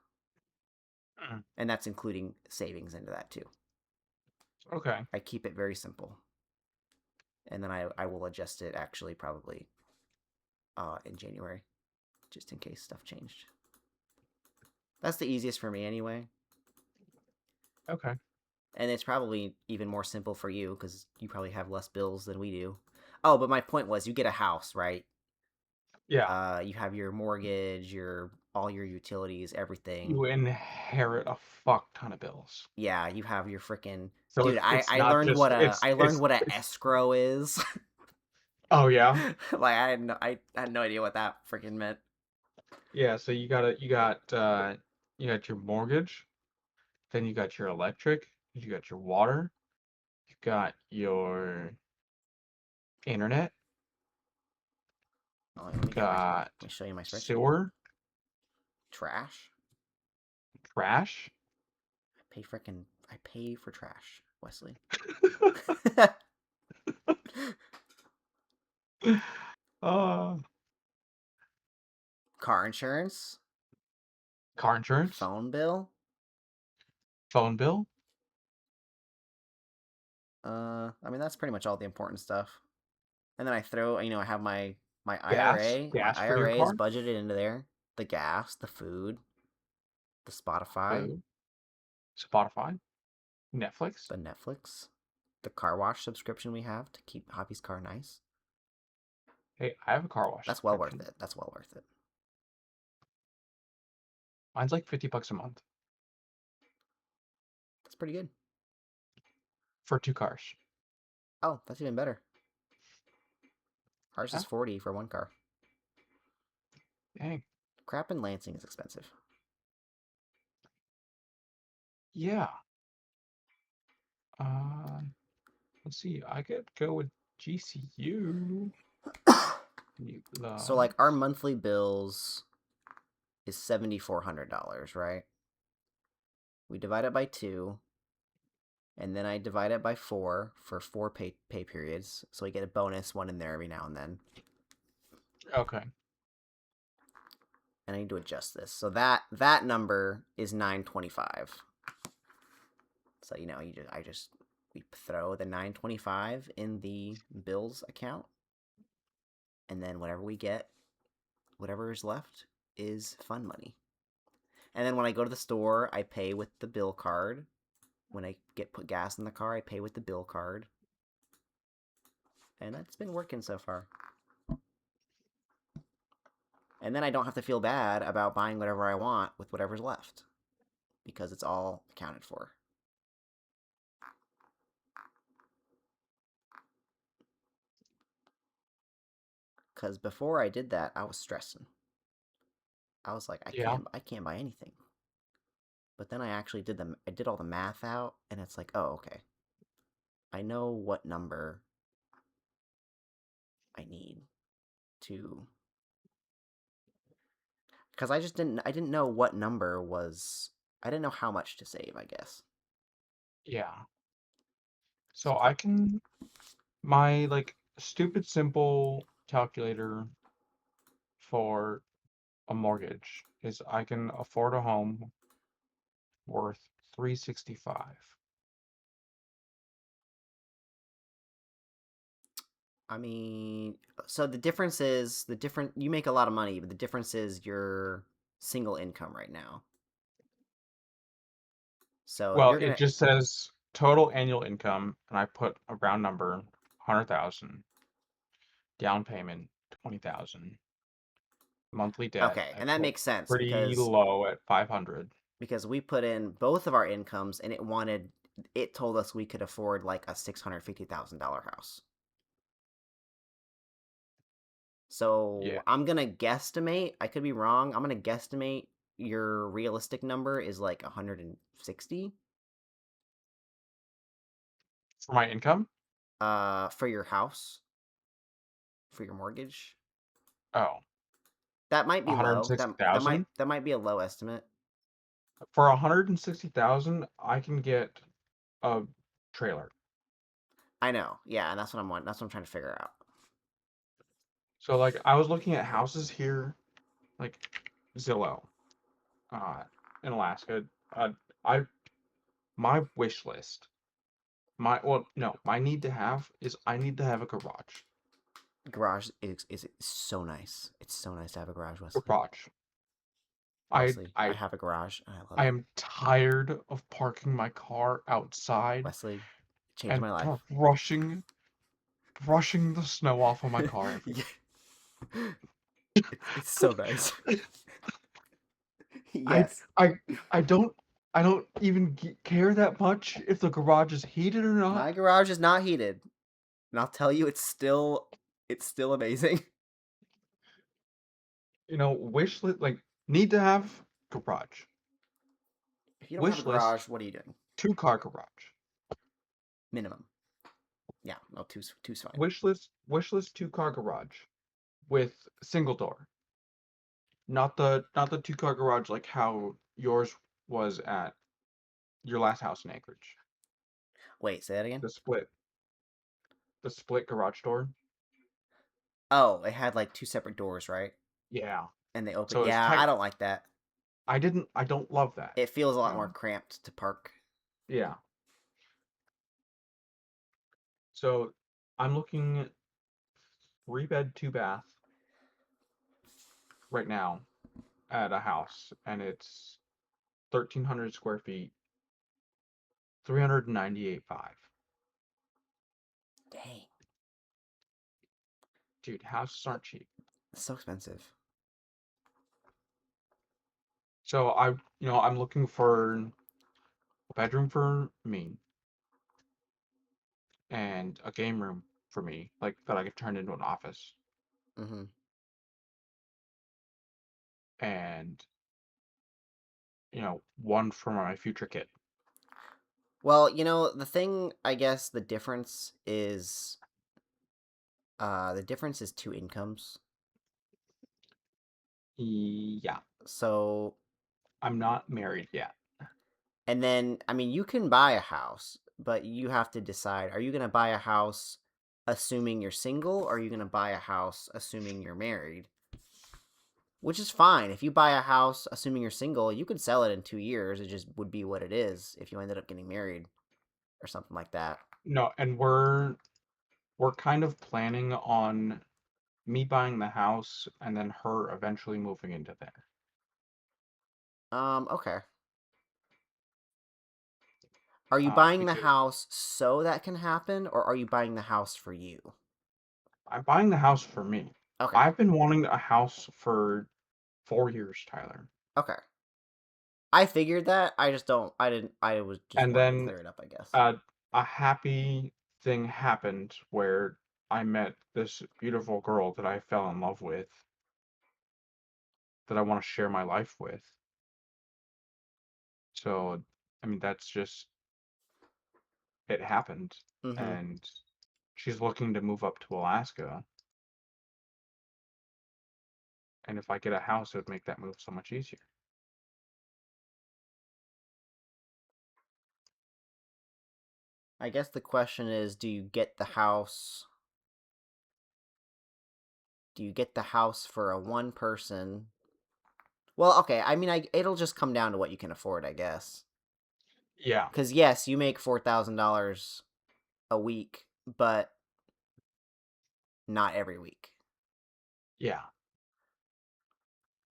Mm. And that's including savings into that too. Okay. I keep it very simple. And then I will adjust it actually probably in January, just in case stuff changed. That's the easiest for me anyway. Okay. And it's probably even more simple for you because you probably have less bills than we do. Oh, but my point was, you get a house, right? Yeah. You have your mortgage, your all your utilities, everything. You inherit a fuck ton of bills. Yeah, you have your freaking So dude. it's I it's I not learned just what a it's I learned it's what a it's escrow is. oh yeah. Like I had no idea what that freaking meant. Yeah, so you got your mortgage, then you got your electric, you got your water, you got your internet, Oh, you let got me show you my spreadsheet. sewer, Trash. trash. I pay for trash, Wesley. uh Car insurance, car insurance, phone bill. phone bill, I mean that's pretty much all the important stuff. And then I throw, I have my gas, IRA. My gas for your IRA is car, budgeted into there. The gas, the food, the Spotify, food, Spotify, Netflix. the Netflix, the car wash subscription we have to keep Hobby's car nice. Hey, I have a car wash That's well worth subscription. it. That's well worth it. Mine's like $50 a month That's pretty good. for 2 cars. Oh, that's even better. Ours Yeah, is 40 for one car. dang. Crap in Lansing is expensive. Yeah. Uh, let's see. I could go with GCU. New So like our loves. monthly bills is $7,400, right? We divide it by 2, and then I divide it by 4 for 4 pay periods. So we get a bonus one in there every now and then. Okay. And I need to adjust this. So that number is 925. So we throw the 925 in the bills account, and then whatever we get, whatever is left is fun money. And then when I go to the store, I pay with the bill card. When I put gas in the car, I pay with the bill card. And that's been working so far. And then I don't have to feel bad about buying whatever I want with whatever's left because it's all accounted for. Because before I did that, I was stressing. I was like, Yeah. I can't buy anything. But then I actually I did all the math out, and it's like, oh, okay. I know what number I need to, because I didn't know what number was, I didn't know how much to save, I guess. Yeah. So So I can my like stupid simple calculator for a mortgage is I can afford a home worth 365. I mean, so you make a lot of money, but the difference is your single income right now. So Well, you're it gonna, just says total annual income, and I put a round number, 100,000, down payment, 20,000, monthly debt, okay, I and that put makes sense pretty because low at 500. we put in both of our incomes and it wanted it told us we could afford like a $650,000 house. Yeah. So I'm gonna guesstimate. I could be wrong. I'm gonna guesstimate your realistic number is like 160. For my income? For your house, for your mortgage. Oh, That might be low. That 160,000? might be a low estimate. For 160,000, I can get a trailer. I know. Yeah, and that's what I'm trying to figure out. So like I was looking at houses here, like Zillow, uh, in Alaska. I my wish list, my need to have is I need to have a garage. Garage is so nice. It's so nice to have a garage, Wesley. Garage. I Wesley, I I have a garage and I love I it. am tired of parking my car outside Wesley, it changed and my life. brushing the snow off of my car every Yeah. It's so nice. I Yes. I I don't even care that much if the garage is heated or not. My garage is not heated, and I'll tell you it's still amazing. Wish list like need to have garage. If you don't have a Wish list garage, what are you doing? 2-car garage. Minimum. Yeah, no, two's fine. Wish list 2-car garage with single door. Not the 2-car garage like how yours was at your last house in Anchorage. Wait, say that again? The split the split garage door. Oh, it had like two separate doors, right? Yeah. And they open. So it's Yeah, I tight. don't like that. I don't love that. It feels a lot more Um cramped to park. yeah. So I'm looking at 3-bed, 2-bath right now at a house, and it's 1,300 square feet, 398.5. Dang, Dude, houses aren't cheap. it's so expensive. So I'm looking for a bedroom for me and a game room for me, like that I could turn into an office, Hmm. and one for my future kid. Well, the thing, I guess, the difference is two incomes. Yeah, So, I'm not married yet. and then, I mean, you can buy a house, but you have to decide, are you going to buy a house assuming you're single, or are you going to buy a house assuming you're married? Which is fine. If you buy a house assuming you're single, you could sell it in 2 years. It just would be what it is if you ended up getting married or something like that. No, and we're kind of planning on me buying the house and then her eventually moving into there. Okay. Are you buying the Because house so that can happen, or are you buying the house for you? I'm buying the house for me. Okay. I've been wanting a house for 4 years, Tyler. Okay. I figured that. I just don't. I didn't. I was just And wanted to then clear it up, I guess. uh, a happy thing happened where I met this beautiful girl that I fell in love with, that I want to share my life with. So, I mean, that's just it happened. Mm-hmm. And she's looking to move up to Alaska. And if I get a house, it would make that move so much easier. I guess the question is, do you get the house? Do you get the house for a one person? Well, okay. I mean, it'll just come down to what you can afford, I guess. Yeah, Because yes, you make $4,000 a week, but not every week. yeah.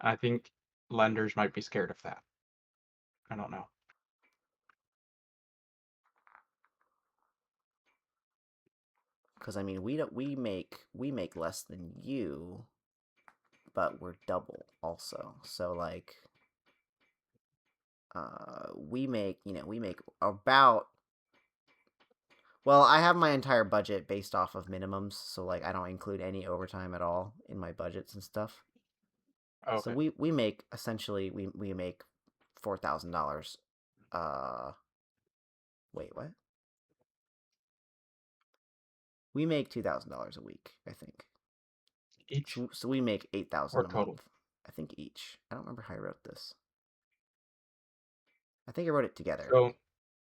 I think lenders might be scared of that. I don't know. Because I mean, we make less than you, but we're double also. So like, we make about Well, I have my entire budget based off of minimums, so like I don't include any overtime at all in my budgets and stuff. So Okay. we make essentially we make $4,000. Wait, what? We make $2,000 a week, I think. Each So we make 8,000 or a total? month, I think each. I don't remember how I wrote this. I think I wrote it together.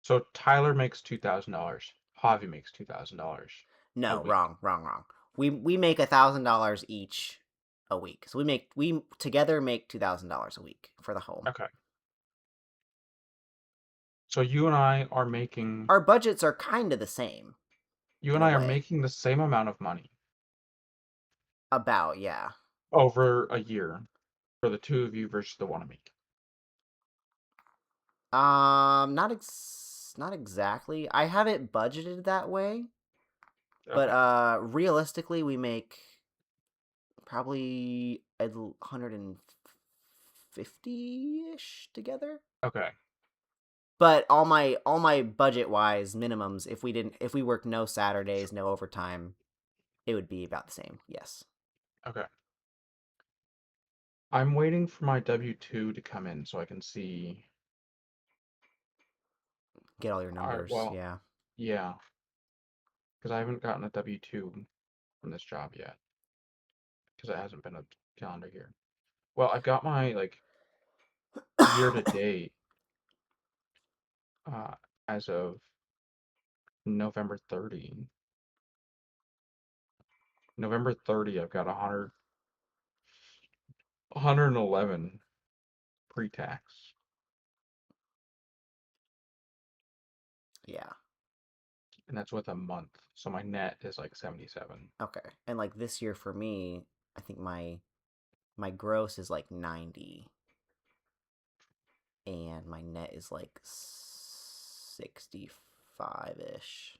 So Tyler makes $2,000. Javi makes $2,000 a No, week. wrong. We make $1,000 each a week. So we together make $2,000 a week for the home. Okay. So you and I are making Our budgets are kind of the same you in and a I are way. making the same amount of money About, yeah. over a year for the two of you versus the one of me. Not exactly. I have it budgeted that way, but Okay. realistically we make probably 150-ish together. Okay. But all my budget wise minimums, if we worked no Saturdays, no overtime, it would be about the same. Yes. Okay. I'm waiting for my W-2 to come in so I can see. Get all your All right, numbers. well, Yeah. yeah, because I haven't gotten a W-2 from this job yet because it hasn't been a calendar year. Well, I've got my like year to date uh as of November 30. November 30, I've got 111 pre-tax, Yeah. and that's with a month. So my net is like 77. Okay. And like this year for me, I think my gross is like 90 and my net is like 65-ish.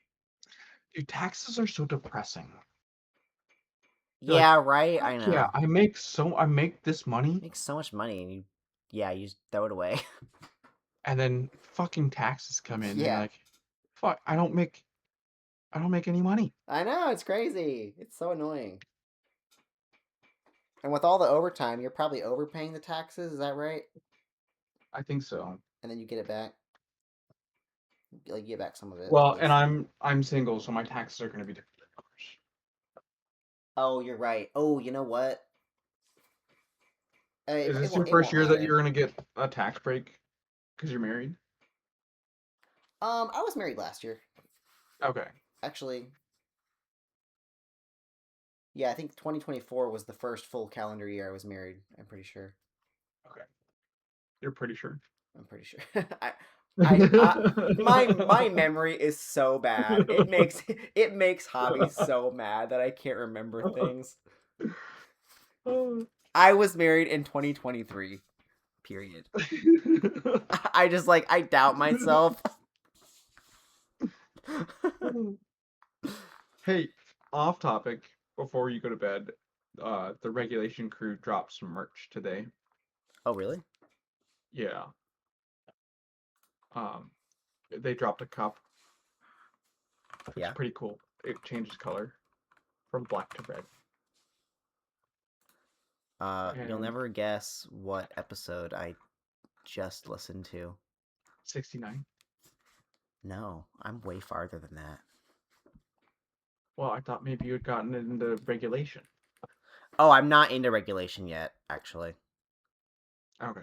Dude, taxes are so depressing. You're like, Yeah, right. fuck I yeah, know. I make this money, Makes so much money and you just throw it away. and then fucking taxes come in, and you're Yeah. like, fuck, I don't make any money. I know, it's crazy. It's so annoying. And with all the overtime, you're probably overpaying the taxes, is that right? I think so. And then you get it back. Like, you get back some of it, at Well, and least. I'm single, so my taxes are gonna be different than yours. Oh, you're right. Oh, you know what? Is It this your won't. It first won't year that matter. you're gonna get a tax break because you're married? I was married last year. Okay. Actually, yeah, I think 2024 was the first full calendar year I was married. I'm pretty sure. Okay. You're pretty sure. I'm pretty sure. I my memory is so bad. It makes hobbies so mad that I can't remember things. I was married in 2023. Period. I just like I doubt myself. Hey, off topic before you go to bed. The regulation crew dropped some merch today. Oh, really? Yeah. Um, they dropped a cup, which is Yeah. pretty cool. It changes color from black to red. You'll And never guess what episode I just listened to. 69. No, I'm way farther than that. Well, I thought maybe you had gotten into regulation. Oh, I'm not into regulation yet, actually. Okay.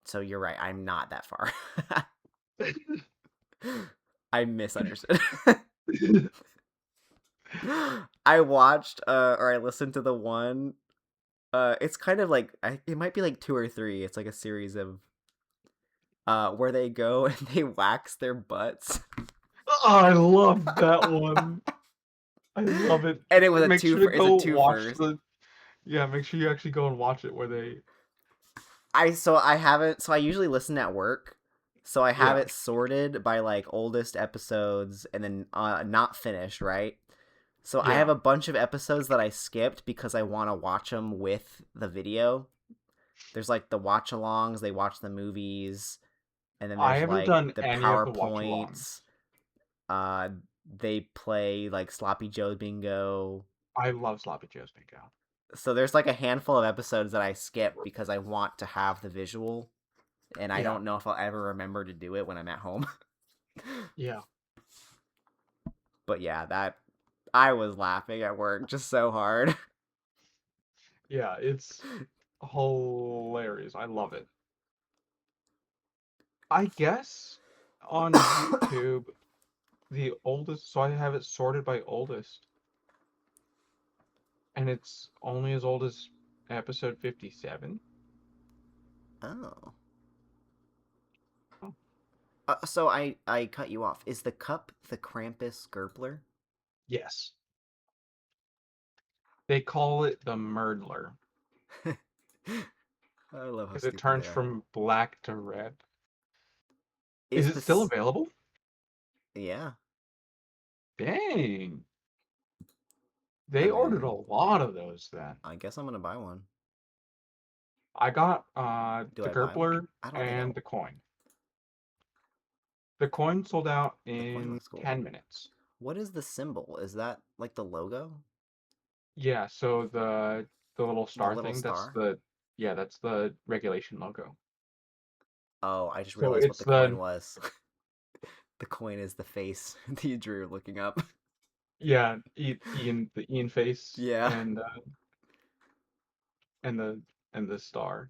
So you're right. I'm not that far. I misunderstood. I watched or I listened to the one. It's kind of like it might be like two or three. It's like a series of where they go and they wax their butts. Oh, I love that one. I love it. And it was a Make two sure to for it's a go two watch first. the. Yeah, make sure you actually go and watch it where they. I haven't so I usually listen at work. So I have Yeah, it sorted by like oldest episodes and then not finished, right? So I have yeah. a bunch of episodes that I skipped because I want to watch them with the video. There's like the watch alongs, they watch the movies, and then I there's haven't like done the any of the watch-alongs. PowerPoints. Uh They play like Sloppy Joe Bingo. I love Sloppy Joe's Bingo. So there's like a handful of episodes that I skip because I want to have the visual, and I Yeah, don't know if I'll ever remember to do it when I'm at home. yeah, But yeah, that I was laughing at work just so hard. yeah. It's hilarious. I love it. I guess on YouTube, the oldest, so I have it sorted by oldest, and it's only as old as episode 57. Oh. Oh, So I cut you off. Is the cup the Krampus Gerbler? yes. They call it the Murdler I love how because it stupid turns they are. from black to red. Is Is it still this? available? Yeah. Dang. I They ordered a mean, lot of those then. I guess I'm gonna buy one. I got Do the I buy one? Gerbler I don't think I. and the coin. The coin sold out The coin in looks cool. 10 minutes. What is the symbol? Is that like the logo? Yeah, so the little The star little thing, star? that's the regulation logo. Oh, I just So realized what it's the coin the was. The coin is the face that you drew looking up. yeah, the Ian face Yeah. and the and the star.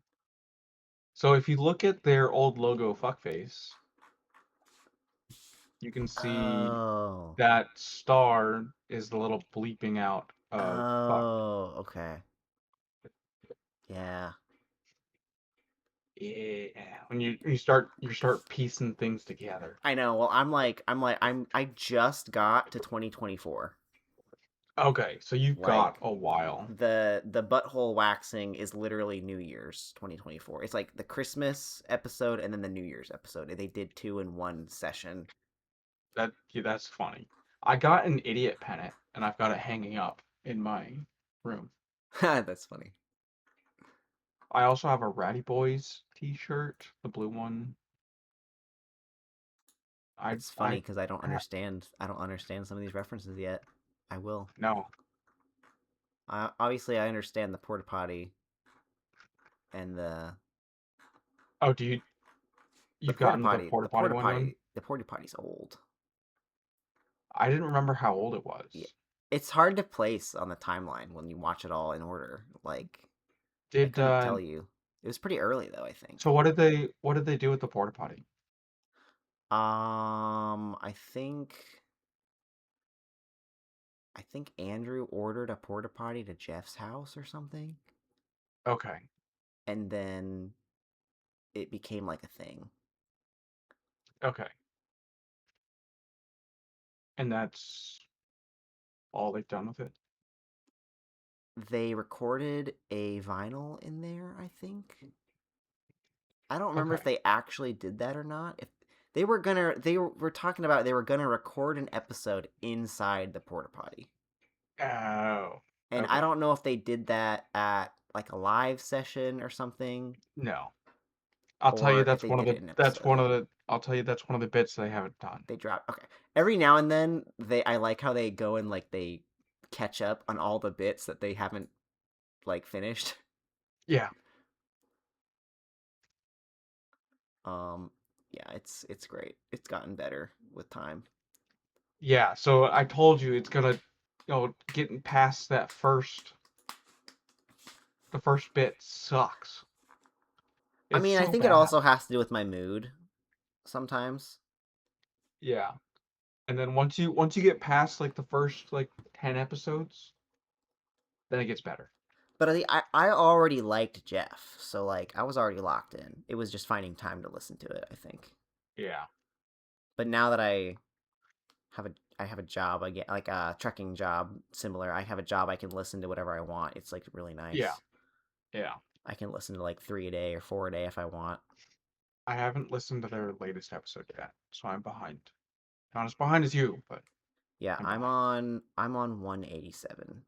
So if you look at their old logo fuckface, you can see Oh. that star is the little bleeping out of fuck. Oh, okay. Yeah. Yeah. When you start piecing things together. I know. Well, I just got to 2024. Okay, so you got Like a while. the butthole waxing is literally New Year's 2024. It's like the Christmas episode and then the New Year's episode. They did two in one session. That's funny. I got an idiot pennant and I've got it hanging up in my room. That's funny. I also have a Ratty Boys t-shirt, the blue one. I It's funny I because I don't understand. I don't understand some of these references yet. I will. no. Obviously, I understand the porta potty and Oh, the you've porta gotten the potty. porta potty one done? The porta potty's old. I didn't remember how old it Yeah, was. it's hard to place on the timeline when you watch it all in order. Like I Did couldn't tell you. It was pretty early though, I think. so what did they do with the porta potty? I think Andrew ordered a porta potty to Jeff's house or something, Okay. and then it became like a thing. Okay. And that's all they've done with it? They recorded a vinyl in there, I think. I don't remember if Okay. they actually did that or not. If they were talking about they were gonna record an episode inside the porta potty. Oh. And I Okay. don't know if they did that at like a live session or something, No. I'll tell you or if that's they one of did it the in an that's episode. one of the I'll tell you that's one of the bits they haven't done. They drop. Okay. Every now and then, I like how they go and like they catch up on all the bits that they haven't like finished. Yeah. Um, yeah, it's great. It's gotten better with time. Yeah, so I told you it's gonna, getting past the first bit sucks. I It's mean, I so think it bad. also has to do with my mood sometimes. Yeah. And then once you get past like the first like 10 episodes, then it gets better. But I already liked Jeff, so like I was already locked in. It was just finding time to listen to it, I think. Yeah. But now that have a I have a job, I get like a trucking job similar. I have a job I can listen to whatever I want. It's like really Yeah. nice. Yeah. I can listen to like 3 a day or 4 a day if I want. I haven't listened to their latest episode yet, so I'm behind. Not as behind as you, but Yeah, I'm behind. I'm on 187,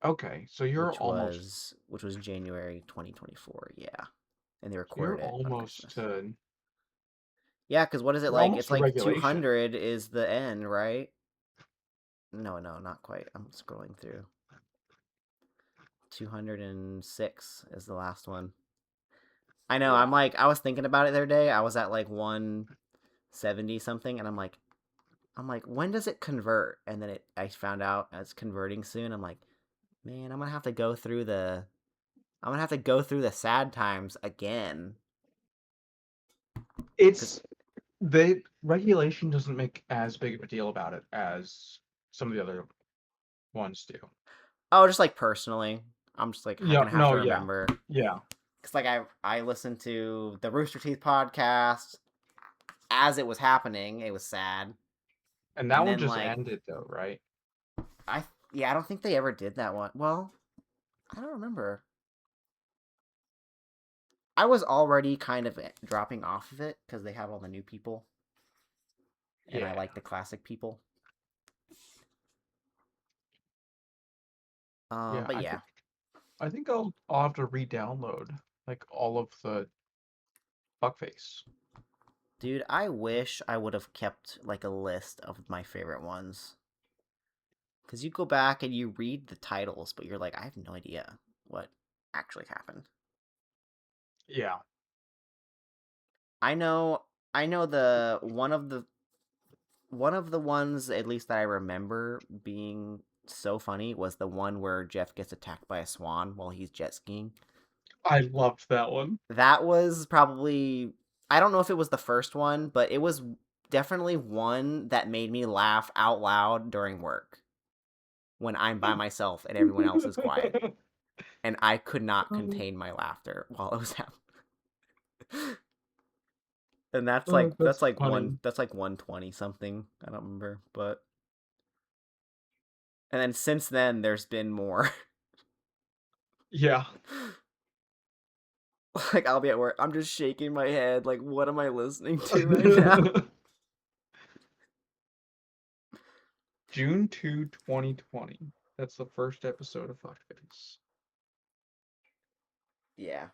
Okay, so you're almost which was January 2024. Yeah. And they you're recorded it on almost Christmas. to Yeah, because what is it We're like? almost It's to like regulation. 200 is the end, right? No, not quite. I'm scrolling through. 206 is the last one. I know. Yeah. I was thinking about it the other day. I was at like 170 something, and I'm like, when does it convert? And then I found out it's converting soon. I'm like, man, I'm gonna have to go through the sad times again. Cause It's the regulation doesn't make as big of a deal about it as some of the other ones do. oh, just like personally, I'm just like Yeah, gonna have to no, yeah. remember. Yeah. Cause like I listened to the Rooster Teeth podcast as it was happening. It was sad, And that and one then just like ended though, right? I yeah, I don't think they ever did that one. Well, I don't remember. I was already kind of dropping off of it because they have all the new people, and I Yeah. like the classic people. Yeah, But yeah, I think I'll have to re-download like all of the fuckface. dude, I wish I would have kept like a list of my favorite ones. Because you go back and you read the titles, but you're like, I have no idea what actually happened. Yeah. I know, I know one of the ones at least that I remember being so funny was the one where Jeff gets attacked by a swan while he's jet skiing. I loved that one. That was probably, I don't know if it was the first one, but it was definitely one that made me laugh out loud during work when I'm by myself and everyone else is quiet. And I could not contain my laughter while it was happening. And Oh, that's funny. that's like 120 something. I don't remember, but and then since then there's been more. Yeah. Like I'll be at work, I'm just shaking my head like what am I listening to right now? June 2, 2020. That's the first episode of Fuckface. Yeah.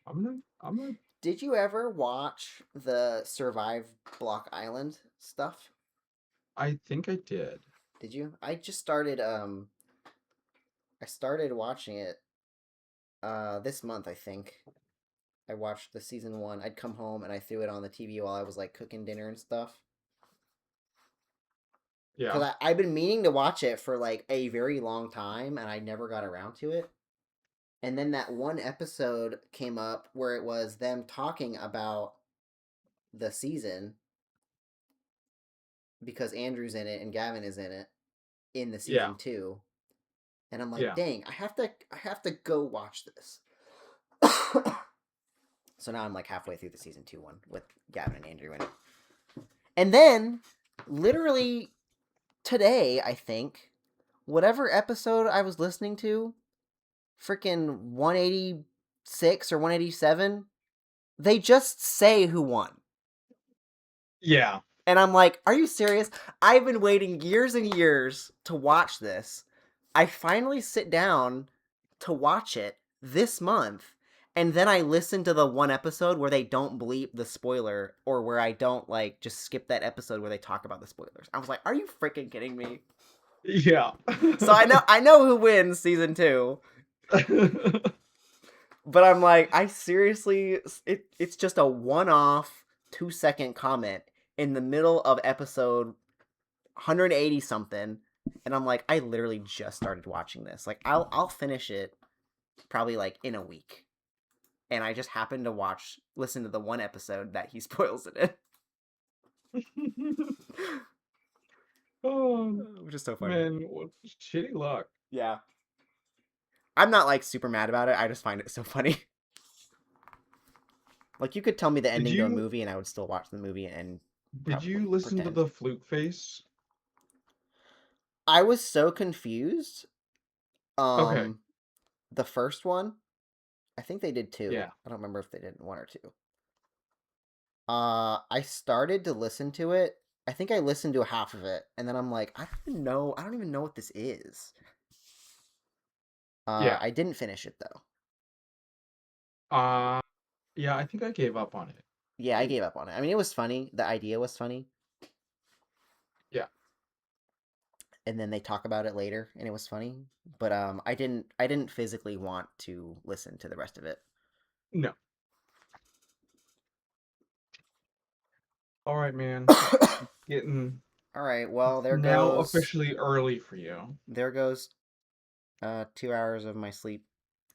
I'm gonna Did you ever watch the Survive Block Island stuff? I think I did. Did you? I started watching it this month, I think. I watched the season 1. I'd come home and I threw it on the TV while I was like cooking dinner and stuff. Yeah. Cuz I've been meaning to watch it for like a very long time and I never got around to it. And then that one episode came up where it was them talking about the season because Andrew's in it and Gavin is in the Yeah. season 2. And I'm like, Yeah. "Dang, I have to go watch this." So now I'm like halfway through the season 2 one with Gavin and Andrew in it. And then literally today, I think, whatever episode I was listening to, freaking 186 or 187, they just say who won. Yeah. And I'm like, are you serious? I've been waiting years and years to watch this. I finally sit down to watch it this month. And then I listen to the one episode where they don't bleep the spoiler or where I don't like just skip that episode where they talk about the spoilers. I was like, are you freaking kidding me? Yeah. So I know who wins season 2, but I'm like, I seriously it's just a one-off 2-second comment in the middle of episode 180 something, and I'm like, I literally just started watching this. Like I'll finish it probably like in a week. And I just happened to listen to the one episode that he spoils it in. Oh Which is so funny. man, what shitty luck. Yeah. I'm not like super mad about it. I just find it so funny. Like you could tell me the Did ending to a you movie and I would still watch the movie and did probably you listen to pretend. the flute face? I was so confused. Okay. Um the first one, I think they did 2. Yeah. I don't remember if they did 1 or 2. I started to listen to it. I think I listened to half of it and then I'm like, I don't even know what this is. Yeah. I didn't finish it though. Uh yeah, I think I gave up on it. Yeah, I gave up on it. I mean, it was funny. The idea was funny, Yeah. and then they talk about it later, and it was funny. But I didn't physically want to listen to the rest of it. No. All right, man. Getting All right, well, now officially early for you. there goes 2 hours of my sleep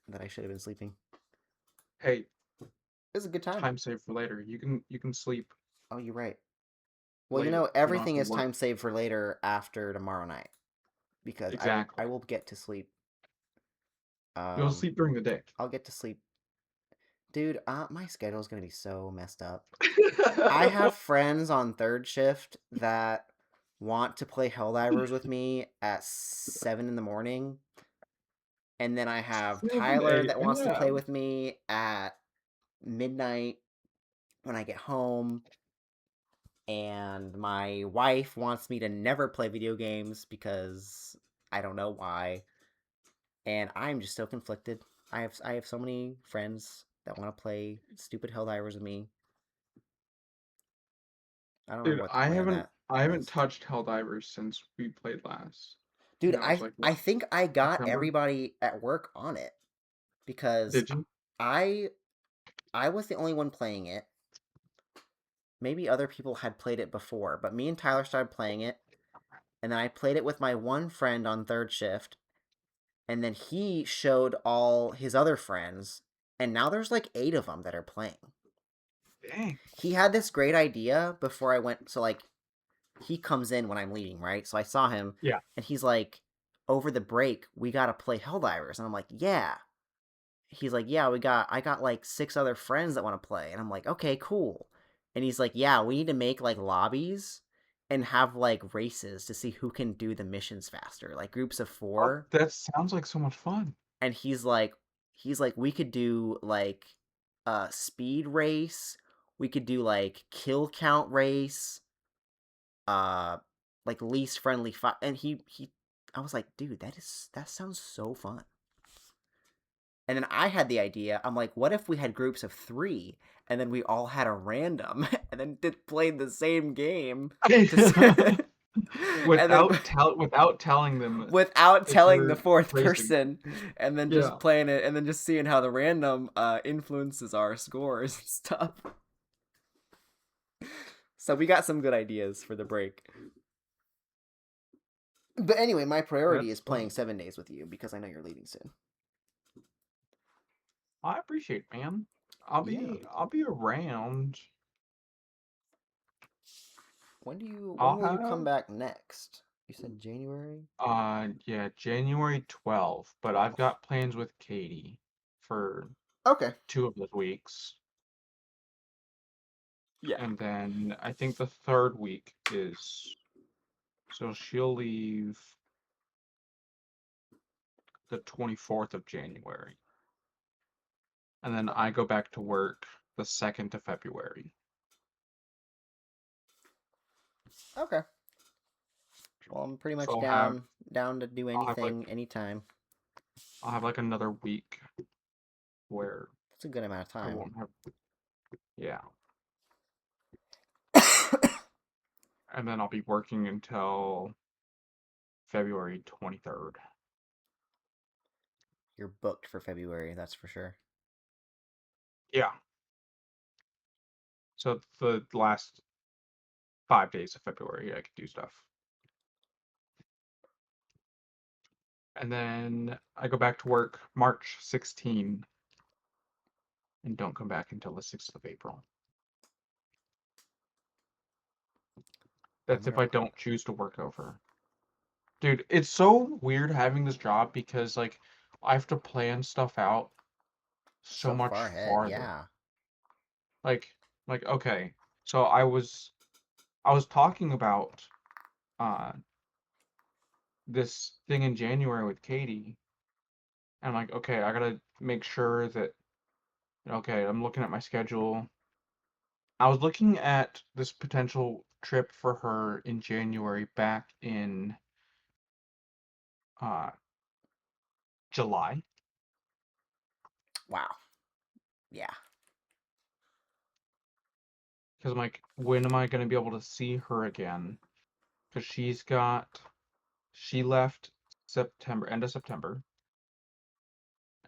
that I should have been sleeping. Hey, It was a good time. time saved for later. You can sleep Oh, you're right. Well, later. You don't have everything to is work. time saved for later after tomorrow night because Exactly. I will get to sleep. You'll Um, sleep during the day. I'll get to sleep, dude. My schedule is gonna be so messed up. I have friends on third shift that want to play Helldivers with me at 7 in the morning, and then I have 7 Tyler that wants to play a.m. with me at midnight when I get home, and my wife wants me to never play video games because I don't know why, and I'm just so conflicted. I have so many friends that want to play stupid Helldivers with me. I don't know Dude, what the I point of haven't that I haven't is. touched Helldivers since we played last. And Dude, that was like I what, think I got September? everybody at work on it because Did you? I I was the only one playing it. Maybe other people had played it before, but me and Tyler started playing it, and then I played it with my one friend on third shift, and then he showed all his other friends, and now there's like 8 of them that are playing. Dang. He had this great idea before I went, so like he comes in when I'm leaving, right? So I saw him, Yeah. and he's like, over the break, we gotta play Helldivers. And I'm like, yeah. He's like, yeah, I got like 6 other friends that want to play. And I'm like, okay, cool. And he's like, yeah, we need to make like lobbies and have like races to see who can do the missions faster, like groups of Oh, 4. that sounds like so much fun. And he's like, we could do like a speed race, we could do like kill count race, uh like least friendly fight. And he I was like, dude, that sounds so fun. And then I had the idea. I'm like, what if we had groups of 3 and then we all had a random and then played the same game to and then Without telling them without that telling the you're fourth racing. person, and then just Yeah. playing it and then just seeing how the random influences our scores and stuff. So we got some good ideas for the break. But anyway, my priority That's is playing fun. 7 days with you because I know you're leaving soon. I appreciate it, man. Yeah. I'll be around. When I'll will you come have back next? You said January? yeah, January 12th, but I've got plans with Katie for Okay. 2 of those weeks. Yeah. And then I think the third week is so she'll leave the 24th of January. And then I go back to work the 2nd of February. Okay. Well, I'm pretty much So down to do I'll have like anything anytime. I'll have like another week where That's a good amount of I time. won't have, yeah. And then I'll be working until February 23rd. You're booked for February, that's for sure. Yeah. So the last 5 days of February I could do stuff. And then I go back to work March 16 and don't come back until the 6th of April. I'm That's if gonna I don't choose to work over. Dude, it's so weird having this job because like I have to plan stuff out so so much far ahead. farther. Yeah. Like okay. So I was talking about uh this thing in January with Katie, and I'm like, okay, I gotta make sure that okay, I'm looking at my schedule. I was looking at this potential trip for her in January back in uh July. Wow. Yeah. because I'm like, when am I going to be able to see her again? Because she left September, end of September,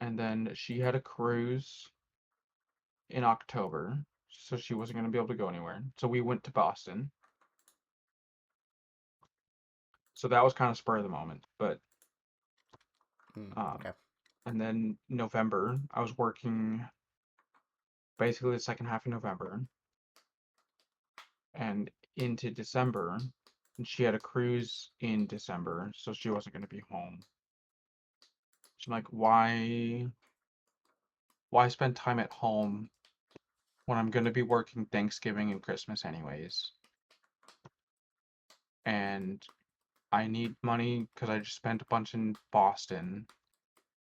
and then she had a cruise in October, so she wasn't going to be able to go anywhere. So we went to Boston. So that was kind of spur of the moment, but um, Okay. and then November, I was working basically the second half of November and into December, and she had a cruise in December, so she wasn't going to be home. So I'm like, why spend time at home when I'm going to be working Thanksgiving and Christmas anyways? And I need money because I just spent a bunch in Boston,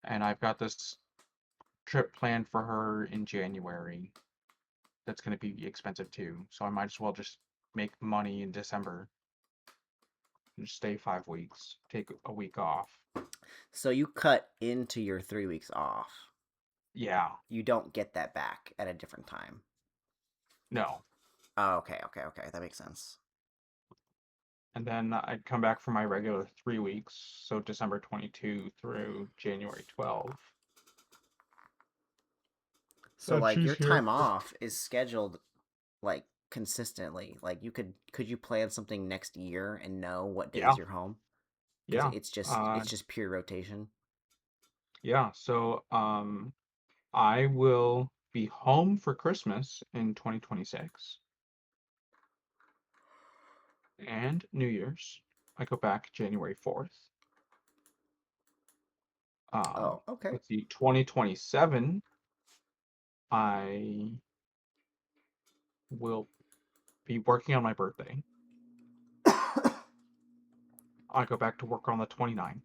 and I've got this trip planned for her in January that's going to be expensive too. So I might as well just make money in December and just stay 5 weeks, take a week off. So you cut into your 3 weeks off. Yeah, You don't get that back at a different time. no. Oh, okay. That makes sense. And then I'd come back for my regular 3 weeks, so December 22 through January 12. So And like she's your here time for, off is scheduled like consistently. Like could you plan something next year and know what yeah, days you're home? Because yeah, it's just pure rotation. yeah. So I will be home for Christmas in 2026 and New Year's. I go back January 4th. Oh, okay. Let's see, 2027, I will be working on my birthday. I go back to work on the 29th,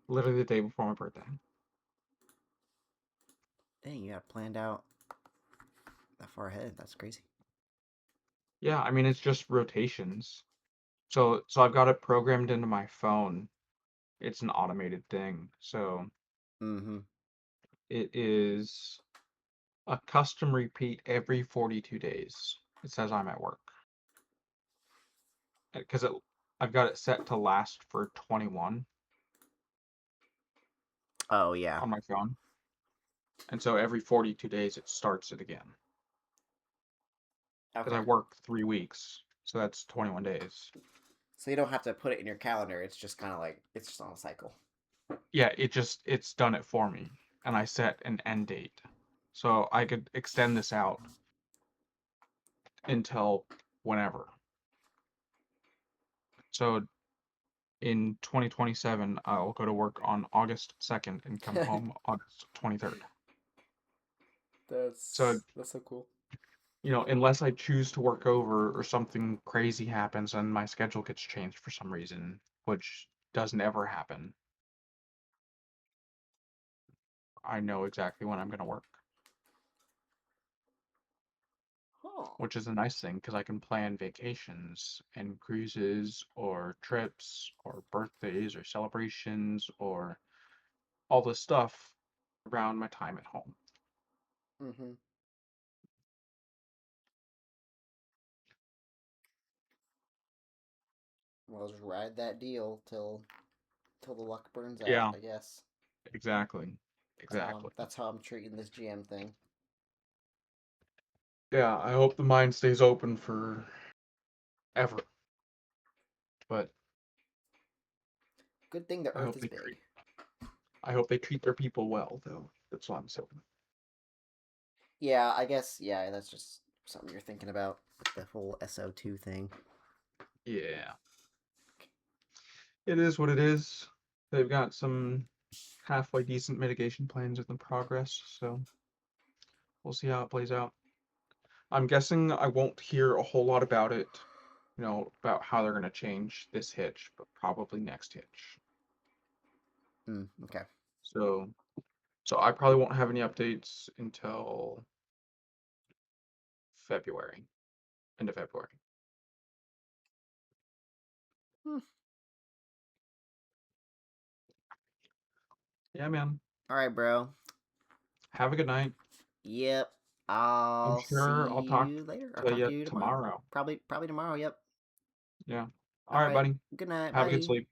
literally the day before my birthday. Dang, you got planned out that far ahead. That's crazy. Yeah, I mean it's just rotations. So I've got it programmed into my phone. It's an automated thing. So Mm-hmm. it is a custom repeat every 42 days. It says I'm at work. Because I've got it set to last for 21 Oh yeah. on my phone. And so every 42 days it starts it again. Because I Okay. work 3 weeks. So that's 21 days. So you don't have to put it in your calendar. It's just kind of like it's just on a cycle. Yeah, it's done it for me. And I set an end date. So I could extend this out until whenever. So in 2027, I'll go to work on August 2nd and come home August 23rd. So, That's so cool. unless I choose to work over or something crazy happens and my schedule gets changed for some reason, which doesn't ever happen, I know exactly when I'm going to work, Oh. which is a nice thing because I can plan vacations and cruises or trips or birthdays or celebrations or all this stuff around my time at home. Mm-hmm. Well, just ride that deal till the luck burns out. Yeah, I guess exactly. Exactly. that's how I'm treating this GM thing. Yeah, I hope the mind stays open for ever. But Good thing the I Earth hope is they big. treat I hope they treat their people well, though. That's what I'm saying. Yeah, I guess. Yeah, that's just something you're thinking about. The whole SO2 thing. Yeah, it is what it is. They've got some halfway decent mitigation plans in progress, so we'll see how it plays out. I'm guessing I won't hear a whole lot about it, about how they're going to change this hitch, but probably next hitch. Okay. So, so I probably won't have any updates until February, end of February. Hmm. Yeah, man. All right, bro. Have a good night. Yep. I'm I'll see sure I'll talk you later. I'll to talk to you you tomorrow. tomorrow. Probably tomorrow. Yep. Yeah. All All right, right. buddy. Good night. Have a good Bye. sleep.